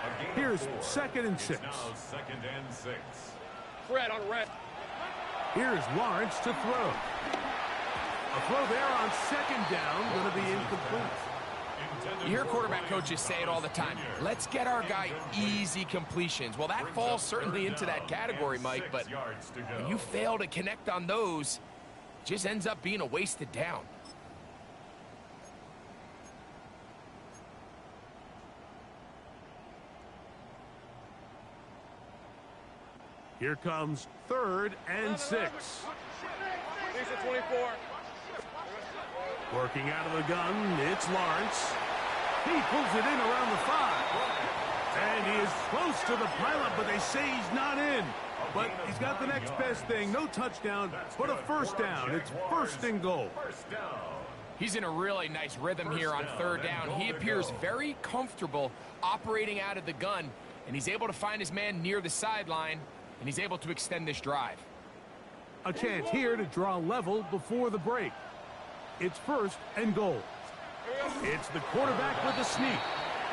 A gain of Here's 4. second and 6. It's now second and 6. Fred on red. Here's Lawrence to throw. A throw there on second down, going to be incomplete. You hear quarterback coaches say it all the time. Let's get our guy easy completions. Well, that falls certainly into that category, Mike, but when you fail to connect on those, it just ends up being a wasted down. Here comes third and 6. He's at 24. Working out of the gun, it's Lawrence. He pulls it in around the 5. And he is close to the pilot, but they say he's not in. But he's got the next best thing. No touchdown, but a first down. It's first and goal. He's in a really nice rhythm here on third down. He appears very comfortable operating out of the gun. and he's able to find his man near the sideline, and he's able to extend this drive. A chance here to draw level before the break. It's 1st and goal. It's the quarterback with the sneak.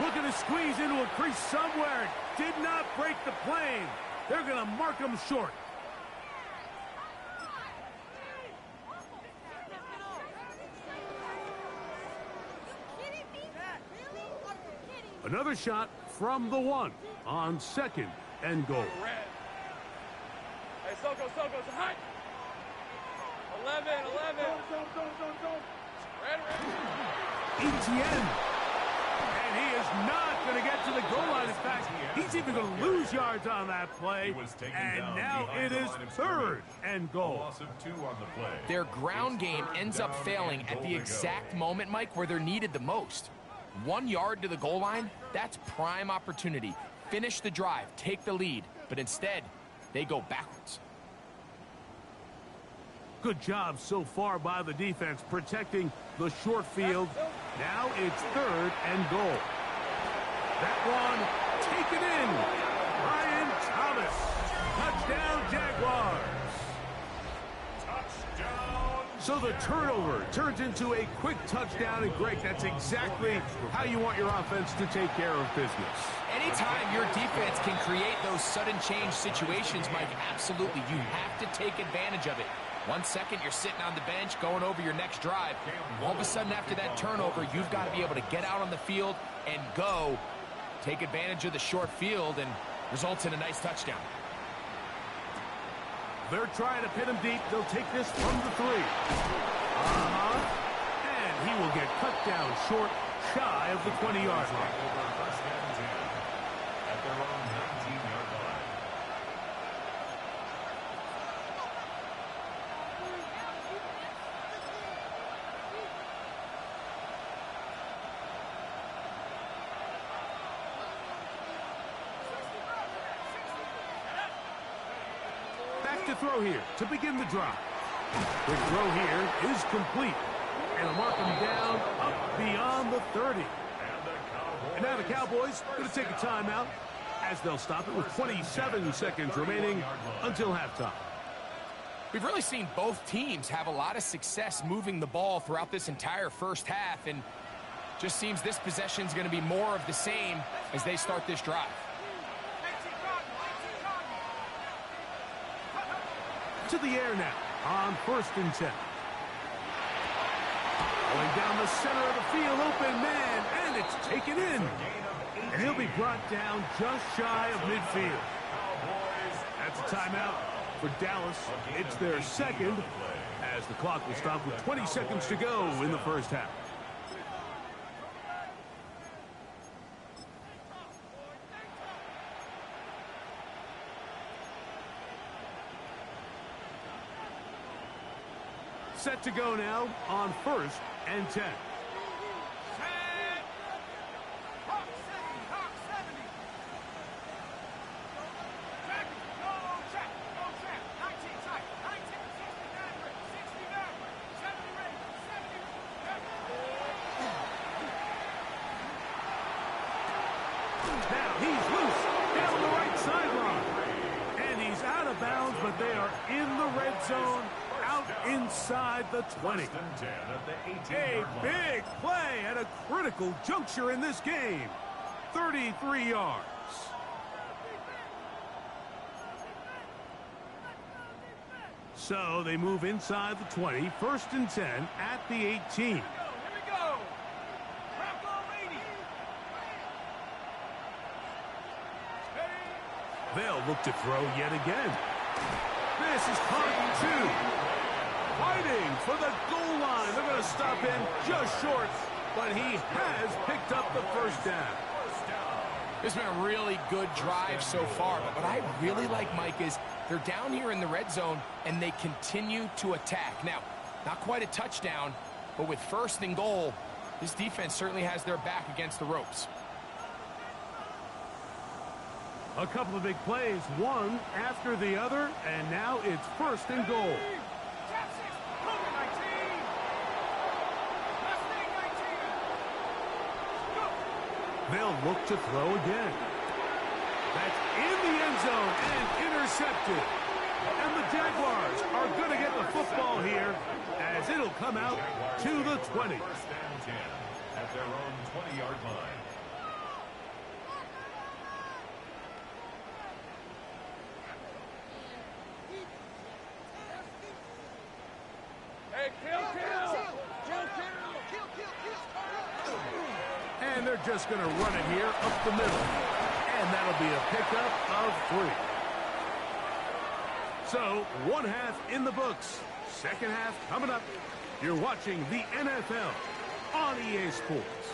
Looking to squeeze into a crease somewhere. Did not break the plane. They're going to mark him short. Another shot from the 1 on 2nd and goal. Hey, Soko, high. 11. Etienne. And he is not going to get to the goal line. In fact, he's even going to lose yards on that play. And now it is 3rd and goal. Loss of 2 on the play. Their ground game ends up failing at the exact moment, Mike, where they're needed the most. 1 yard to the goal line, that's prime opportunity. Finish the drive, take the lead, but instead, they go backwards. Good job so far by the defense protecting the short field. Now it's 3rd and goal. That one taken in. Ryan Thomas. Touchdown, Jaguars. So the turnover turns into a quick touchdown, and Greg, that's exactly how you want your offense to take care of business. Anytime your defense can create those sudden change situations, Mike, absolutely, you have to take advantage of it. 1 second, you're sitting on the bench, going over your next drive. All of a sudden, after that turnover, you've got to be able to get out on the field and go. Take advantage of the short field, and results in a nice touchdown. They're trying to pin him deep. They'll take this from the 3. And he will get cut down short, shy of the 20-yard line. First and 10 at their own 19-yard line. Back to throw here to begin the drive. The throw here is complete. And they'll mark him down up beyond the 30. And now the Cowboys going to take a timeout as they'll stop it with 27 seconds remaining until halftime. We've really seen both teams have a lot of success moving the ball throughout this entire first half, and just seems this possession is going to be more of the same as they start this drive. To the air now on 1st and 10. Going down the center of the field, open man, and it's taken in. And he'll be brought down just shy of midfield. That's a timeout for Dallas. It's their 2nd, as the clock will stop with 20 seconds to go in the first half. Set to go now on 1st and 10. Now he's loose down the right sideline. And he's out of bounds, but they are in the red zone. Out inside the 20. A big play at a critical juncture in this game. 33 yards. So they move inside the 20. 1st and 10 at the 18. They'll look to throw yet again. This is caught too. Fighting for the goal line. They're going to stop him just short, but he has picked up the first down. This has been a really good drive so far, but what I really like, Mike, is they're down here in the red zone, and they continue to attack. Now, not quite a touchdown, but with 1st and goal, this defense certainly has their back against the ropes. A couple of big plays, one after the other, and now it's 1st and goal. They'll look to throw again. That's in the end zone and intercepted. And the Jaguars are going to get the football here as it'll come out to the 20. First and 10 at their own 20-yard line. Hey, kill! And they're just going to run it here up the middle. And that'll be a pickup of 3. So, one half in the books. Second half coming up. You're watching the NFL on EA Sports.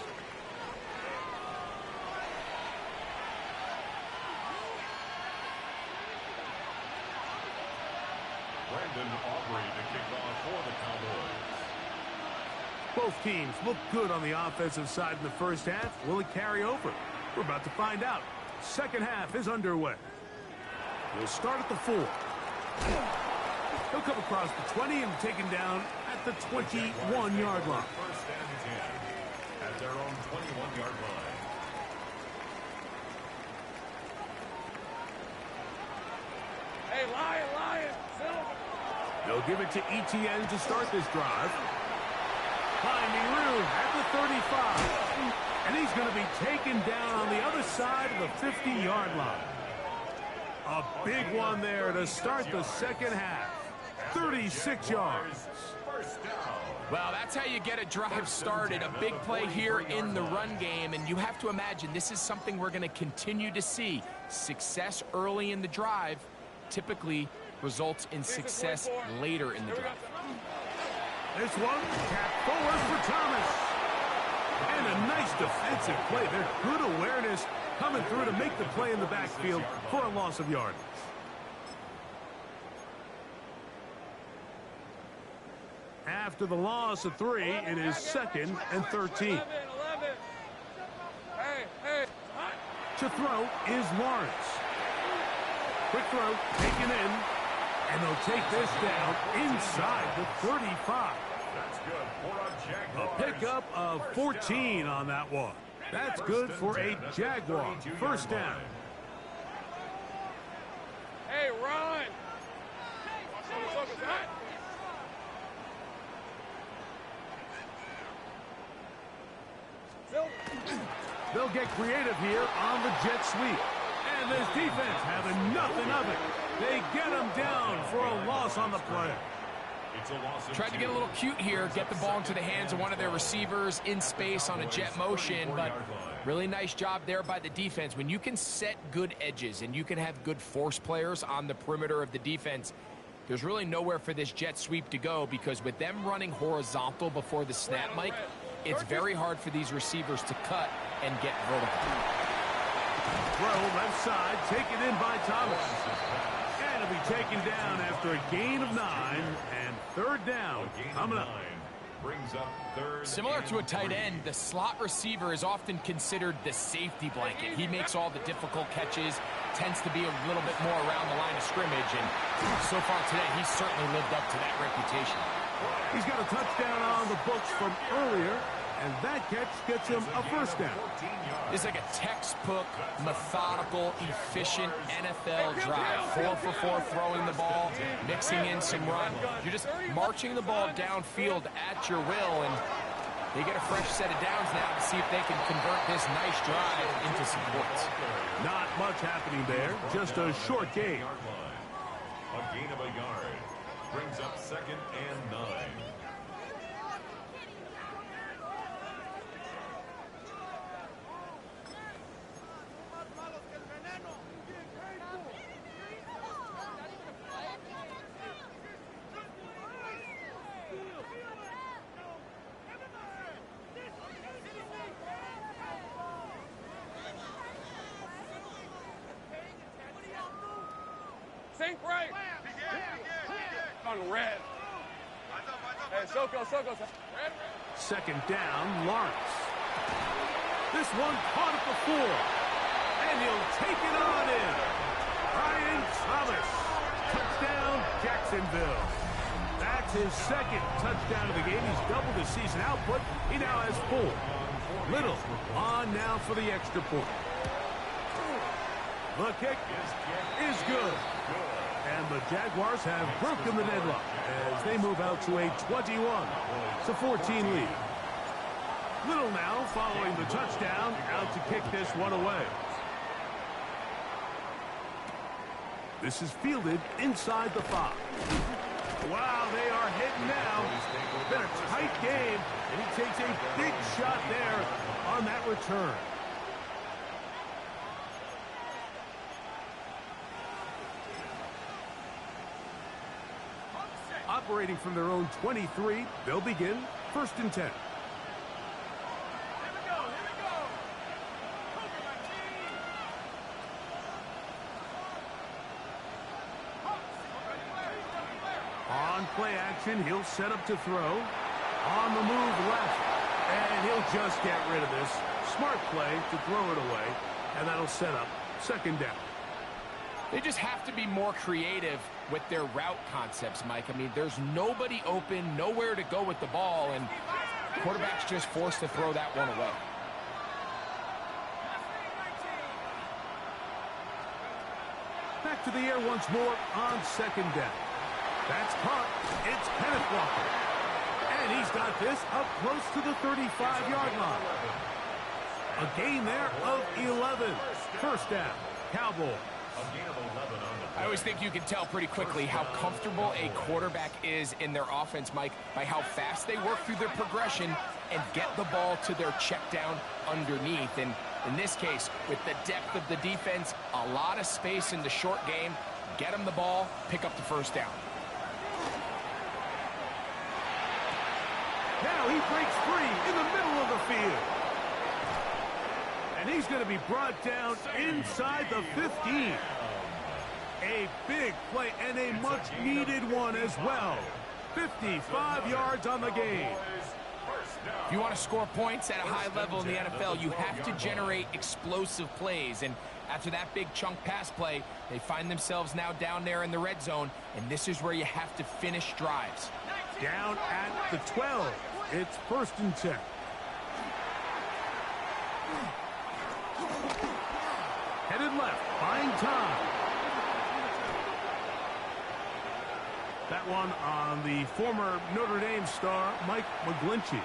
Brandon Aubrey to kick off for the Cowboys. Both teams look good on the offensive side in the first half. Will it carry over? We're about to find out. Second half is underway. We'll start at the 4. He'll come across the 20 and taken down at the 21-yard line. First and 10 at their own 21-yard line. Hey, Lion! Silver! They'll give it to Etienne to start this drive. Finding room at the 35. And he's going to be taken down on the other side of the 50-yard line. A big one there to start the second half. 36 yards. First down. Well, that's how you get a drive started. A big play here in the run game, and you have to imagine this is something we're going to continue to see. Success early in the drive typically results in success later in the drive. This one, tap forward for Thomas. And a nice defensive play there. Good awareness coming through to make the play in the backfield for a loss of yardage. After the loss of 3, it is 2nd and 13. 11. Hey. To throw is Lawrence. Quick throw, taken in. And they'll take this down inside the 35. That's good for a A Jaguars. pickup of 14 on that one. That's good for a Jaguar. First down. Hey, run! They'll get creative here on the jet sweep. And this defense having nothing of it. They get him down for a loss on the play. It's a loss of Tried to get a little cute here, get the ball into the hands of one of their receivers in space on a jet motion, but really nice job there by the defense. When you can set good edges and you can have good force players on the perimeter of the defense, there's really nowhere for this jet sweep to go, because with them running horizontal before the snap, Mike, it's very hard for these receivers to cut and get vertical. Throw left side, taken in by Thomas. And it'll be taken down after a gain of 9, and third down coming up. Brings up third. Similar to a tight end, the slot receiver is often considered the safety blanket. He makes all the difficult catches, tends to be a little bit more around the line of scrimmage, and so far today, he's certainly lived up to that reputation. He's got a touchdown on the books from earlier, and that catch gets him a first down. It's like a textbook, methodical, efficient NFL drive. 4 for 4 throwing the ball, mixing in some run. You're just marching the ball downfield at your will, and they get a fresh set of downs now to see if they can convert this nice drive into some points. Not much happening there, just a short gain. A gain of a yard. Brings up 2nd and 9. Sink right. On red. Hey, Soko. Red. Second down, Lawrence. This one caught at the 4. And he'll take it on in. Brian Thomas. Touchdown, Jacksonville. That's his second touchdown of the game. He's doubled his season output. He now has 4. Little on now for the extra point. The kick is good. And the Jaguars have broken the deadlock as they move out to a 21-14 lead. Little now following the touchdown, out to kick this one away. This is fielded inside the 5. Wow, they are hitting now. Been a tight game, and he takes a big shot there on that return. Operating from their own 23, they'll begin 1st and 10. On play action, he'll set up to throw. On the move left, and he'll just get rid of this. Smart play to throw it away, and that'll set up 2nd down. They just have to be more creative with their route concepts, Mike. I mean, there's nobody open, nowhere to go with the ball, and the quarterback's just forced to throw that one away. Back to the air once more on 2nd down. That's caught. It's Kenneth Walker. And he's got this up close to the 35-yard line. A gain there of 11. 1st down, Cowboys. I always think you can tell pretty quickly how comfortable a quarterback is in their offense, Mike, by how fast they work through their progression and get the ball to their check down underneath. And in this case, with the depth of the defense, a lot of space in the short game, get them the ball, pick up the 1st down. Now he breaks free in the middle of the field. And he's going to be brought down inside the 15. A big play and a much-needed one as well. 55 yards on the game. If you want to score points at a high level in the NFL, you have to generate explosive plays. And after that big chunk pass play, they find themselves now down there in the red zone, and this is where you have to finish drives. Down at the 12. It's 1st and 10. Headed left, buying time. That one on the former Notre Dame star, Mike McGlinchey.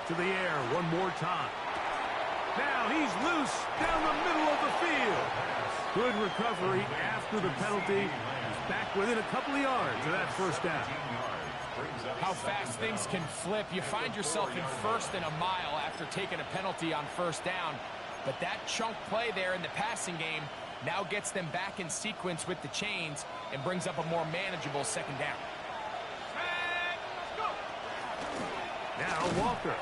To the air one more time. Now he's loose down the middle of the field. Good recovery after the penalty. He's back within a couple of yards of that 1st down. How fast things can flip. You find yourself in 1st and a mile after taking a penalty on 1st down. But that chunk play there in the passing game now gets them back in sequence with the chains and brings up a more manageable 2nd down. Now Walker.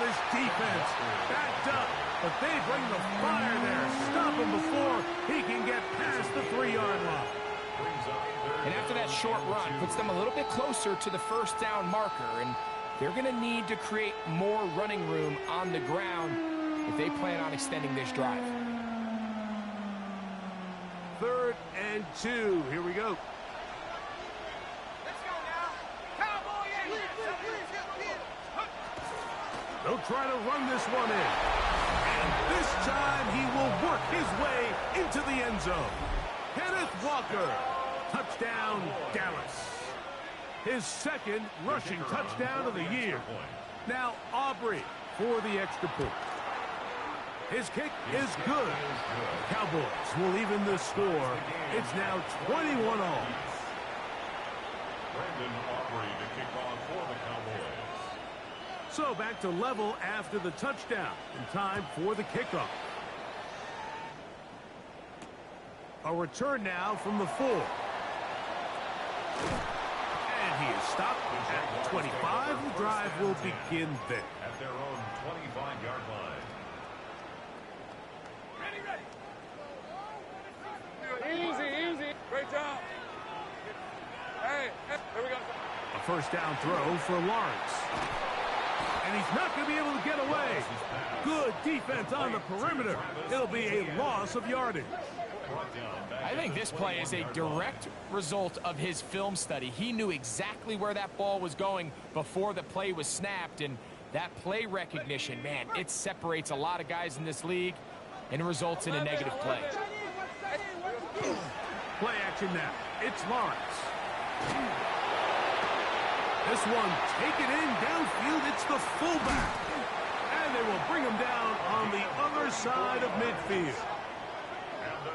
This defense backed up, but they bring the fire there. Stop him before he can get past the 3-yard line. And after that short run, puts them a little bit closer to the 1st down marker, and they're going to need to create more running room on the ground if they plan on extending this drive. 3rd and 2. Here we go. They'll try to run this one in. And this time he will work his way into the end zone. Kenneth Walker. Touchdown, Dallas. His 2nd rushing touchdown of the year. Now Aubrey for the extra point. His kick is good. Cowboys will even the score. It's now 21-all. Brandon Aubrey to kick off for the Cowboys. So back to level after the touchdown. In time for the kickoff. A return now from the 4. And he is stopped at 25. The drive will begin there. At their own 25-yard line. Easy, easy, first down throw for Lawrence. And he's not going to be able to get away. Good defense on the perimeter. It'll be a loss of yardage. I think this play is a direct result of his film study. He knew exactly where that ball was going before the play was snapped, and that play recognition, man, it separates a lot of guys in this league and results in a negative play. Play action now. It's Lawrence. This one taken in downfield. It's the fullback. And they will bring him down on the other side of midfield.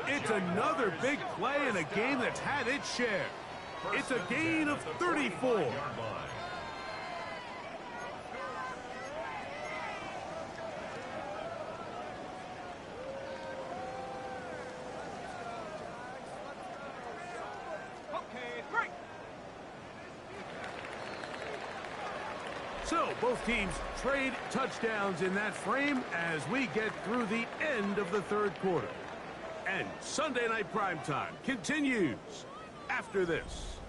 It's another big play in a game that's had its share. It's a gain of 34. So both teams trade touchdowns in that frame as we get through the end of the third quarter. And Sunday Night Primetime continues after this.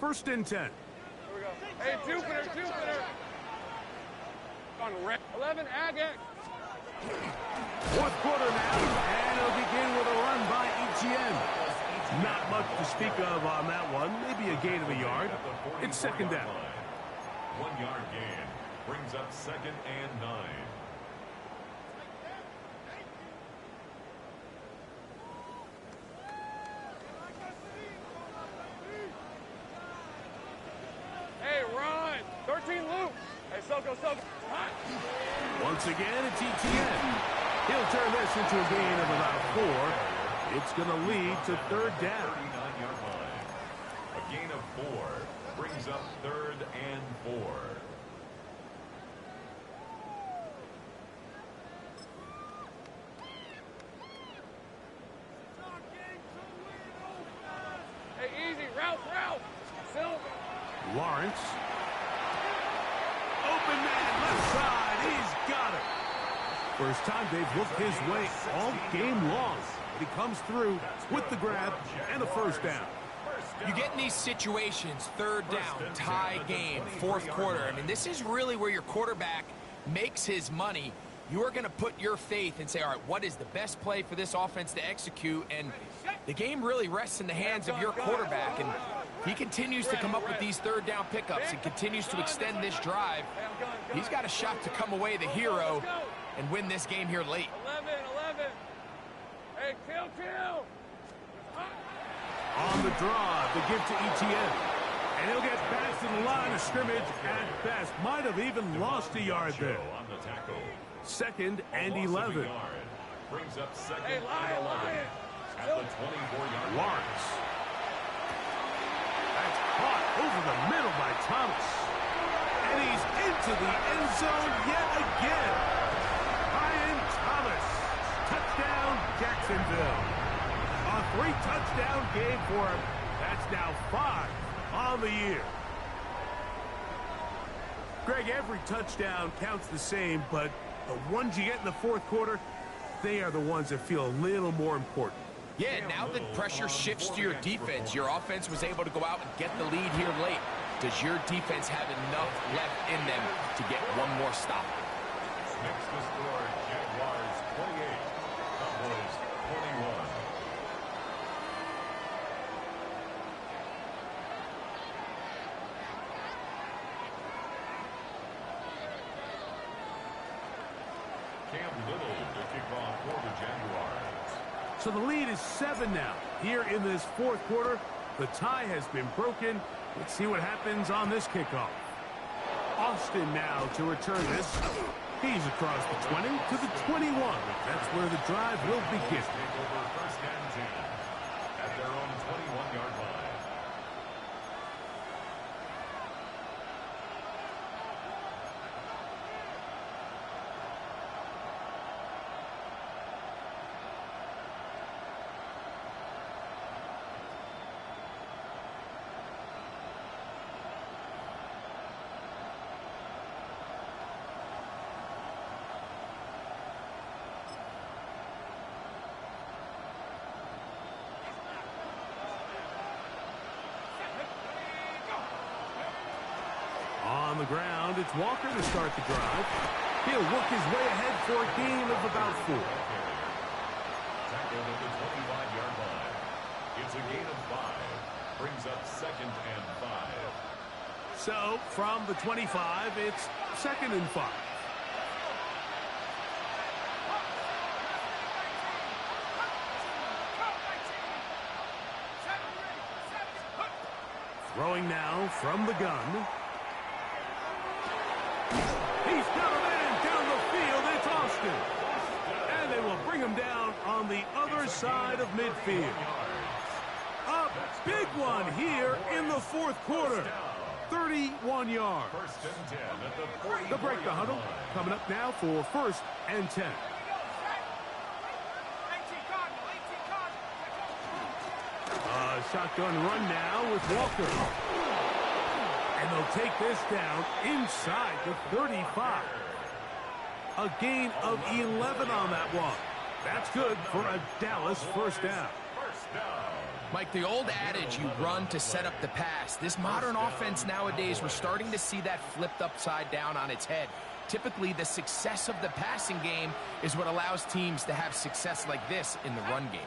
First and 10. Here we go. Hey, Jupiter. On red. 11, Agate. Fourth quarter now, and it'll begin with a run by Etienne. Not much to speak of on that one. Maybe a gain of a yard. It's second down. 1 yard gain brings up second and 9. Hey, Ron. 13, Luke. Hey, Soko. Once again, it's Etienne. He'll turn this into a gain of about 4. It's going to lead to third down. 39-yard line. A gain of 4 brings up third and 4. Hey, easy. Ralph. Silver. Lawrence. Open man, left side. He's got it. First time they've looked his way all game long. But he comes through with the grab and a first down. You get in these situations, third down, tie game, fourth quarter. I mean, this is really where your quarterback makes his money. You are going to put your faith and say, all right, what is the best play for this offense to execute? And the game really rests in the hands of your quarterback. And he continues to come up with these third down pickups and continues to extend this drive. He's got a shot to come away the hero and win this game here late. 11. Hey, kill. On the draw, the give to Etienne. And he'll get past the line of scrimmage at best. Might have even lost a yard there. On the tackle. Second and 11. Brings up second Hey, and 11. Lion. At the 24-yard line. Lawrence. That's caught over the middle by Thomas. And he's into the end zone yet again. Brian Thomas. Touchdown, Jacksonville. A 3-touchdown game for him. That's now 5 on the year. Greg, every touchdown counts the same, but the ones you get in the fourth quarter, they are the ones that feel a little more important. Yeah, now that pressure shifts to your defense, your offense was able to go out and get the lead here late. Does your defense have enough left in them to get one more stop? Makes the score Jaguars 28, Cowboys 21. Cam Little to kick off for the Jaguars. So the lead is 7 now. Here in this fourth quarter, the tie has been broken. Let's see what happens on this kickoff. Austin now to return this. He's across the 20 to the 21. That's where the drive will begin. Take over first and 10 at their own 21-yard line. On the ground, it's Walker to start the drive. He'll work his way ahead for a gain of about 4. Tackled at the 25-yard line. It's a gain of 5. Brings up 2nd and 5. So, from the 25, it's 2nd and 5. Throwing now from the gun. He's got a man down the field. It's Austin. And they will bring him down on the other side of midfield. A big one here in the 4th quarter. 31 yards. The break the huddle. Coming up now for 1st and 10. A shotgun run now with Walker. And they'll take this down inside the 35. A gain of 11 on that one. That's good for a Dallas first down. Mike, the old adage, you run to set up the pass. This modern offense nowadays, we're starting to see that flipped upside down on its head. Typically, the success of the passing game is what allows teams to have success like this in the run game.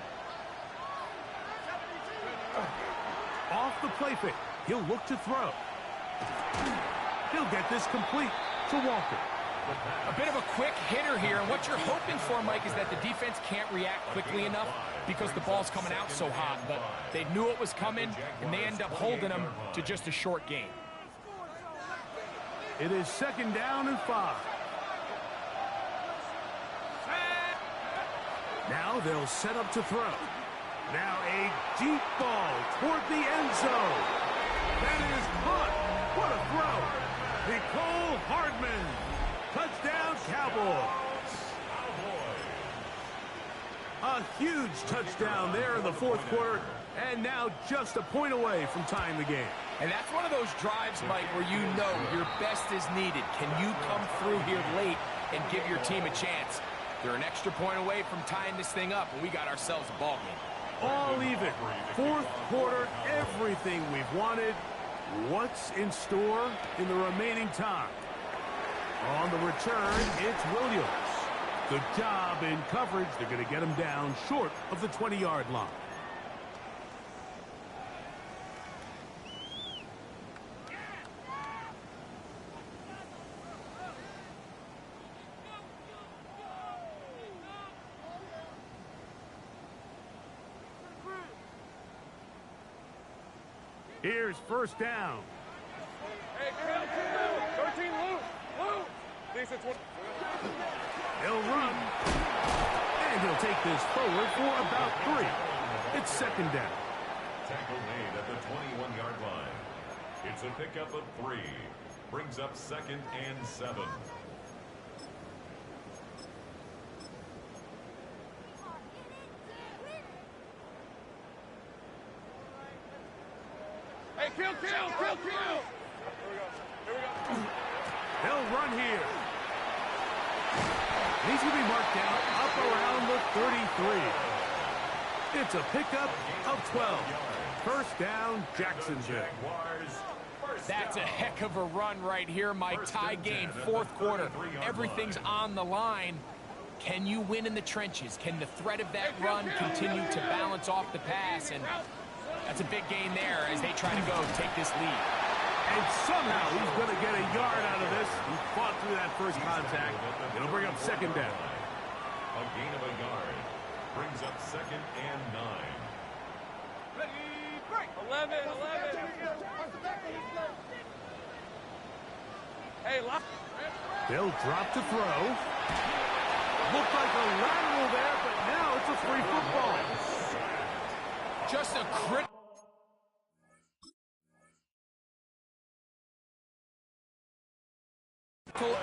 Off the play fake. He'll look to throw. He'll get this complete to Walker. A bit of a quick hitter here, and what you're hoping for, Mike, is that the defense can't react quickly enough because the ball's coming out so hot. But they knew it was coming, and they end up holding them to just a short gain. It is 2nd down and 5. Now they'll set up to throw. Now a deep ball toward the end zone. That is caught. What a throw. Nicole Hardman. Touchdown, Cowboys. A huge touchdown there in the 4th quarter, and now just a point away from tying the game. And that's one of those drives, Mike, where you know your best is needed. Can you come through here late and give your team a chance? They're an extra point away from tying this thing up, and we got ourselves a ball game. All even. 4th quarter, everything we've wanted. What's in store in the remaining time? On the return, it's Williams. Good job in coverage. They're going to get him down short of the 20-yard line. Here's 1st down. Hey, 13 loose. Decent one. He'll run. And he'll take this forward for about 3. It's 2nd down. Tackle made at the 21-yard line. It's a pickup of 3. Brings up 2nd and 7. Hey, kill. Here we go. They'll run here. He's going to be marked down up around the 33. It's a pickup of 12. 1st down, Jacksonville. That's a heck of a run right here, Mike. Tie game, 4th quarter. Everything's on the line. Can you win in the trenches? Can the threat of that run continue to balance off the pass? And that's a big gain there as they try to go take this lead. And somehow he's going to get a yard out of this. He fought through that first contact. It'll bring up 2nd down. A gain of a yard. Brings up 2nd and 9. Ready, break. 11. Hey, lock. They'll drop to throw. Looked like a lateral there, but now it's a free football. Just a critical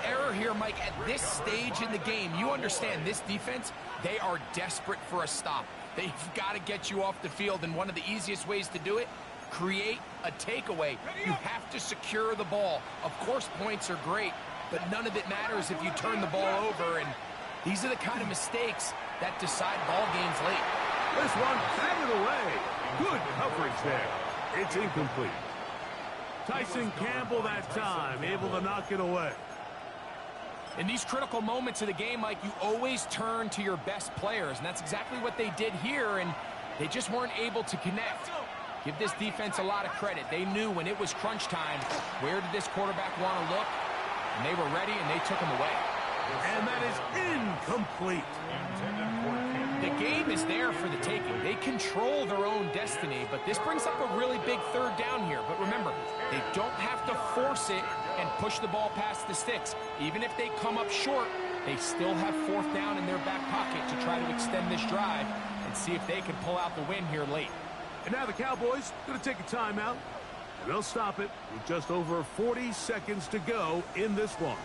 error here, Mike, at this stage in the game. You understand this defense, they are desperate for a stop. They've got to get you off the field, and one of the easiest ways to do it, create a takeaway. You have to secure the ball. Of course, points are great, but none of it matters if you turn the ball over, and these are the kind of mistakes that decide ball games late. This one batted away. Good coverage there. It's incomplete. Tyson Campbell that time, able to knock it away. In these critical moments of the game, Mike, you always turn to your best players, and that's exactly what they did here, and they just weren't able to connect. Give this defense a lot of credit. They knew when it was crunch time, where did this quarterback want to look, and they were ready, and they took him away. And that is incomplete. The game is there for the taking. They control their own destiny, but this brings up a really big third down here. But remember, they don't have to force it and push the ball past the sticks. Even if they come up short, they still have fourth down in their back pocket to try to extend this drive and see if they can pull out the win here late. And now the Cowboys going to take a timeout. And they'll stop it with just over 40 seconds to go in this one.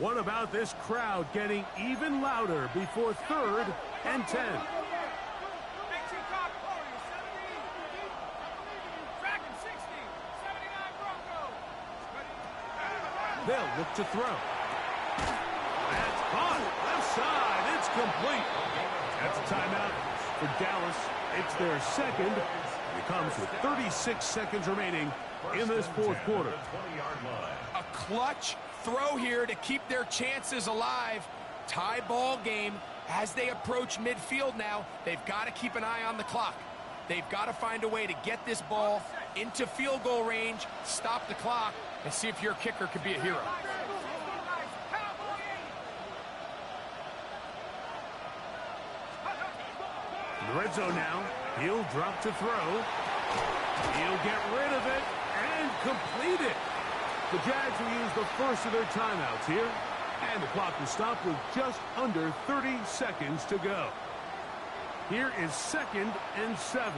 What about this crowd getting even louder before 3rd and 10? They'll look to throw. That's caught. Left side. It's complete. That's a timeout for Dallas. It's their second. It comes with 36 seconds remaining in this fourth quarter. A clutch throw here to keep their chances alive. Tie ball game as they approach midfield now. They've got to keep an eye on the clock. They've got to find a way to get this ball into field goal range, stop the clock, and see if your kicker could be a hero. In the red zone now. He'll drop to throw. He'll get rid of it and complete it. The Jags will use the first of their timeouts here. And the clock will stop with just under 30 seconds to go. Here is 2nd and 7.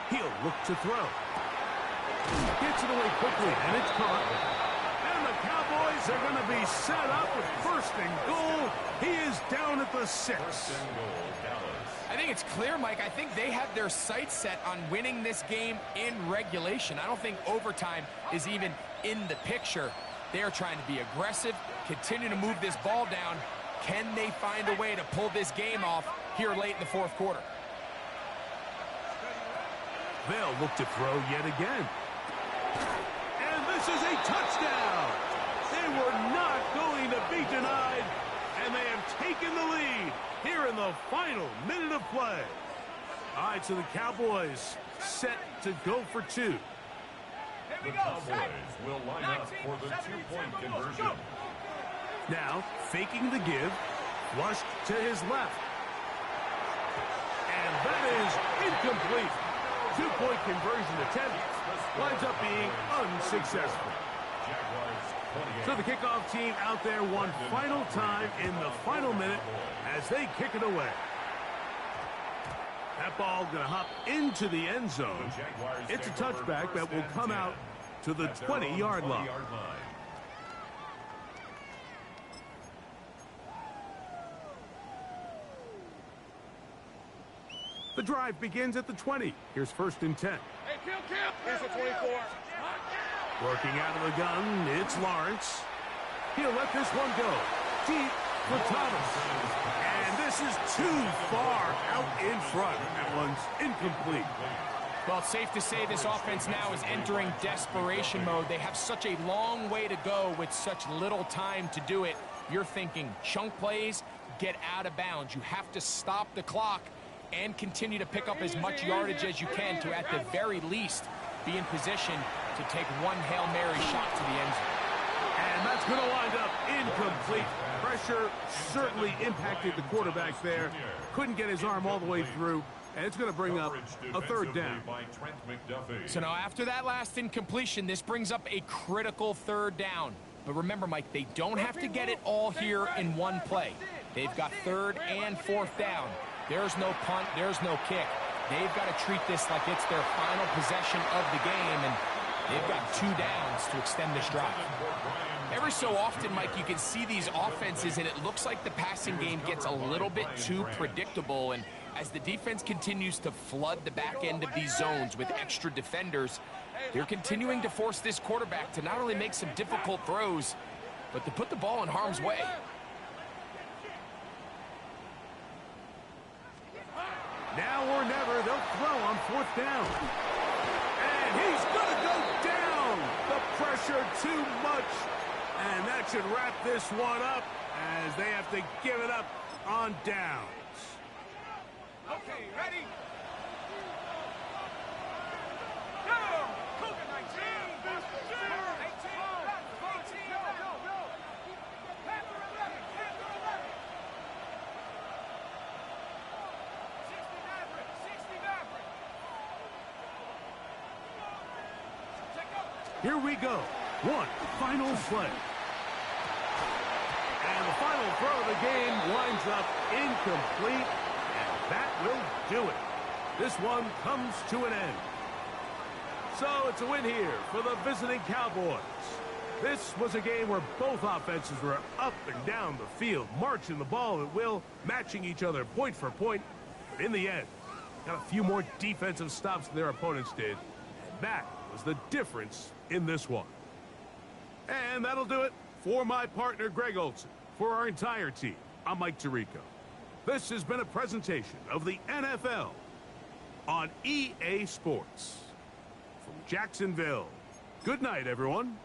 He'll look to throw. Gets it away quickly, and it's caught. And the Cowboys are going to be set up with 1st and goal. He is down at the 6. I think it's clear, Mike. I think they have their sights set on winning this game in regulation. I don't think overtime is even in the picture. They're trying to be aggressive, continue to move this ball down. Can they find a way to pull this game off here late in the fourth quarter? They'll look to throw yet again. And this is a touchdown. They were not going to be denied, and they have taken the lead here in the final minute of play. All right, so the Cowboys set to go for 2. The Cowboys will line up for the 2-point conversion. Now, faking the give, flushed to his left. And that is incomplete. 2-point conversion attempt winds up being unsuccessful. So the kickoff team out there one final time in the final minute as they kick it away. That ball going to hop into the end zone. It's a touchback that will come out to the 20-yard line. The drive begins at the 20. Here's 1st and 10. Hey, kill. Here's the 24. Working out of the gun, it's Lawrence. He'll let this one go. Deep for Thomas. And this is too far out in front. That one's incomplete. Well, it's safe to say this offense now is entering desperation mode. They have such a long way to go with such little time to do it. You're thinking chunk plays, get out of bounds. You have to stop the clock and continue to pick up as much yardage as you can to, at the very least, be in position to take one Hail Mary shot to the end zone. And that's going to wind up incomplete. Pressure certainly impacted the quarterback there. Couldn't get his arm all the way through. And it's going to bring up a 3rd down. So now after that last incompletion, this brings up a critical 3rd down. But remember, Mike, they don't have to get it all here in one play. They've got 3rd and 4th down. There's no punt. There's no kick. They've got to treat this like it's their final possession of the game, and they've got 2 downs to extend this drive. Every so often, Mike, you can see these offenses, and it looks like the passing game gets a little bit too predictable, and As the defense continues to flood the back end of these zones with extra defenders, they're continuing to force this quarterback to not only make some difficult throws, but to put the ball in harm's way. Now or never, they'll throw on 4th down. And he's going to go down. The pressure too much. And that should wrap this one up as they have to give it up on downs. Okay, ready? Go! Cougar 19! 18! 18! Go, go, go! Panther 11! Panther 11! 60 Maverick! 60 Maverick! Check up! Here we go. One final play. And the final throw of the game winds up incomplete. And that will do it. This one comes to an end. So it's a win here for the visiting Cowboys. This was a game where both offenses were up and down the field, marching the ball at will, matching each other point for point. But in the end, got a few more defensive stops than their opponents did. And that was the difference in this one. And that'll do it for my partner, Greg Olson. For our entire team, I'm Mike Tirico. This has been a presentation of the NFL on EA Sports. From Jacksonville, good night, everyone.